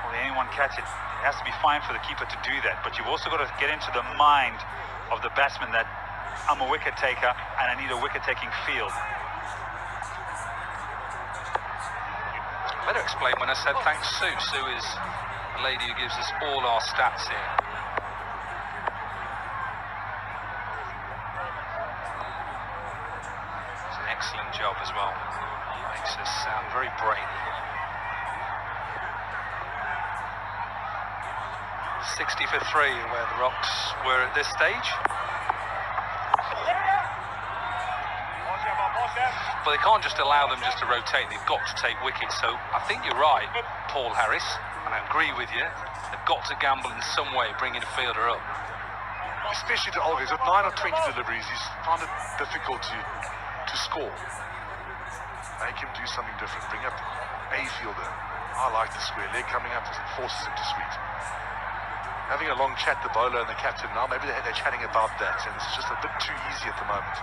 will anyone catch it? It has to be fine for the keeper to do that. But you've also got to get into the mind of the batsman that I'm a wicket taker and I need a wicket-taking field. Better explain when I said thanks Sue. Sue is the lady who gives us all our stats here. It's an excellent job as well. Makes us sound very brainy. 60 for 3 where the Rocks were at this stage. But they can't just allow them just to rotate, they've got to take wickets. So I think you're right, Paul Harris, and I agree with you. They've got to gamble in some way, bringing a fielder up. Especially to Olga, he's got 9 or 20 deliveries. He's found it difficult to score. Make him do something different. Bring up a fielder. I like the square leg coming up, it forces him to sweep. Having a long chat, the bowler and the captain now, maybe they're chatting about that, and it's just a bit too easy at the moment.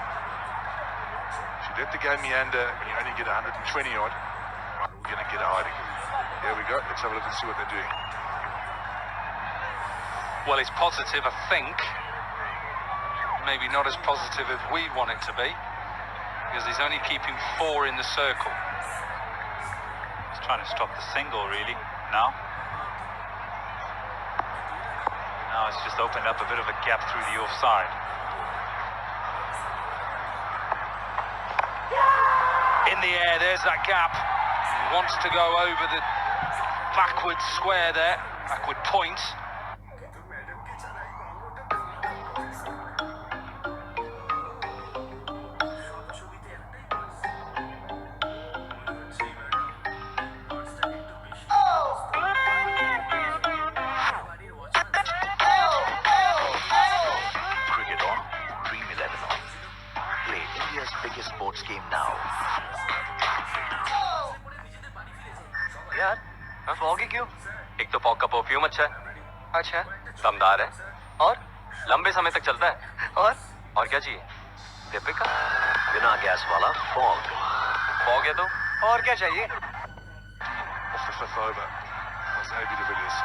If you let the game meander, when you only get 120 odd, we're going to get a hiding. There we go, let's have a look and see what they're doing. Well, it's positive, I think. Maybe not as positive as we want it to be, because he's only keeping 4 in the circle. He's trying to stop the single, really, now. Now it's just opened up a bit of a gap through the offside. In the air, there's that gap. He wants to go over the backward square there, backward point. Biggest sports game now. यार, fog ही क्यों? एक तो fog का perfume अच्छा है, अच्छा, दमदार है और लंबे समय तक चलता है। और क्या चाहिए? दीपिका बिना गैस वाला फॉग। फॉग है तो और क्या चाहिए? Off the 5th over, was AB de Villiers.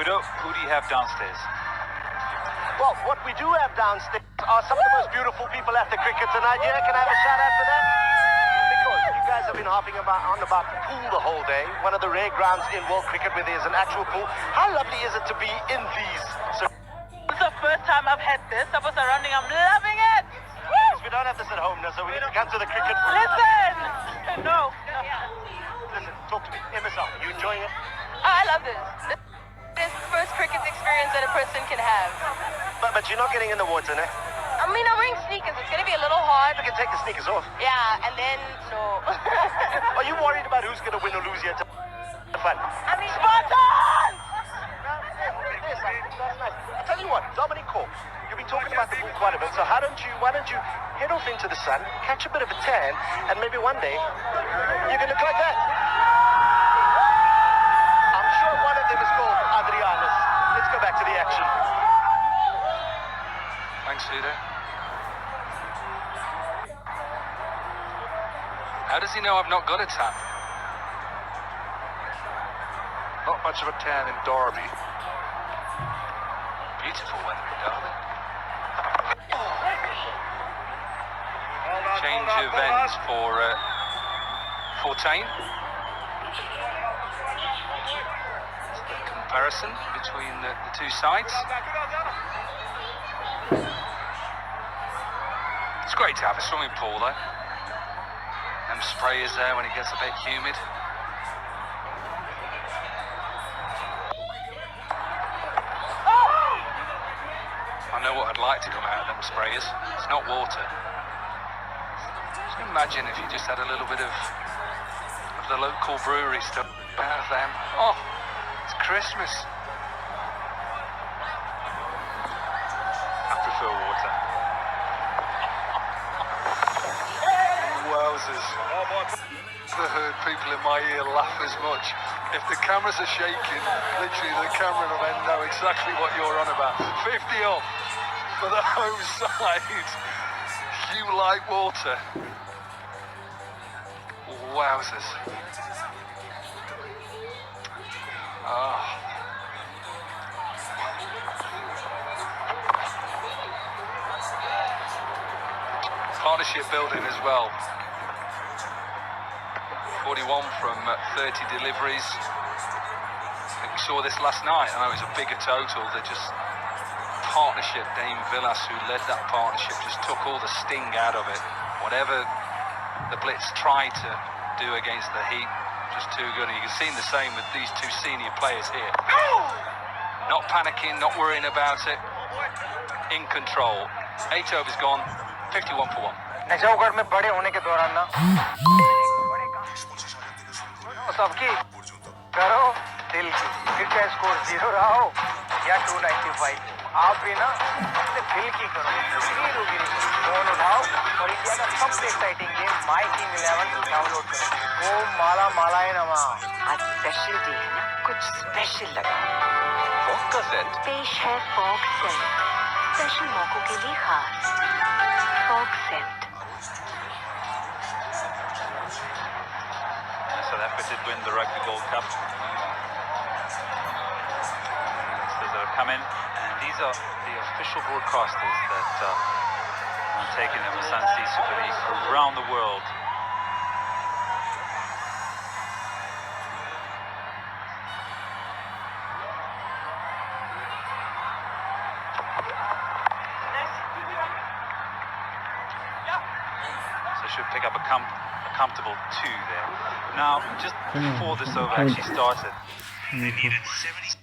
Udo, who do you have downstairs? Well, what we do have downstairs are some of the most beautiful people at the cricket tonight. Yeah, can I have a shout out for that? Because you guys have been harping on about the pool the whole day. One of the rare grounds in world cricket where there's an actual pool. How lovely is it to be in these? This is the first time I've had this. I was surrounding. I'm loving it. Yes, we don't have this at home now, so we need to come to the cricket pool. Listen. No. Listen, talk to me. MSL, you enjoying it? I love this. This is the first cricket experience that a person can have. But you're not getting in the water, no? I mean, I'm wearing sneakers. It's going to be a little hard. You can take the sneakers off. Yeah, and then, no. Are you worried about who's going to win or lose yet? The fun. I mean, Spartans! That's nice. I'll tell you what, Dominic Cork, you've been talking about the pool quite a bit, so why don't you head off into the sun, catch a bit of a tan, and maybe one day you can look like that. I'm sure one of them is called Adrianus. Let's go back to the action. Thanks, Udo. How does he know I've not got a tan? Not much of a tan in Derby. Beautiful weather in Derby. Change of ends for Fortain. Comparison between the two sides. It's great to have a swimming pool though. Them sprayers there when it gets a bit humid. I know what I'd like to come out of them sprayers. It's not water. Just imagine if you just had a little bit of the local brewery stuff out of them. Oh, it's Christmas. I prefer water. Wowzers. Never heard people in my ear laugh as much. If the cameras are shaking, literally the cameramen know exactly what you're on about. 50 up for the home side. You like water. Wowzers. Oh. Partnership building as well. 41 from 30 deliveries. I think we saw this last night. I know it was a bigger total. They're just partnership. Dame Villas, who led that partnership, just took all the sting out of it. Whatever the Blitz tried to do against the Heat, just too good. And you can see the same with these two senior players here. Not panicking, not worrying about it. In control. 8 overs gone. 51 for 1. नजौगढ़ में बड़े होने के दौरान ना सबकी करो दिल की, फिर चाहे स्कोर 0 रहा हो या 295, आप भी ना अपने दिल की करो, फोन उठाओ और इंडिया का सबसे एक्साइटिंग गेम माई किंग 11 डाउनलोड करो। वो माला मालाए नमा। आज स्पेशल डे है ना, कुछ स्पेशल लगा। फॉग का सेट पेश है फॉग सेंट, स्पेशल मौकों के लिए खास Fogg scent. South Africa did win the Rugby Gold Cup. Youngsters that have come in, and these are the official broadcasters that are taking them for Sun Super League around the world. So should pick up a comfortable 2 there. Now, just before this over actually started, they needed 70.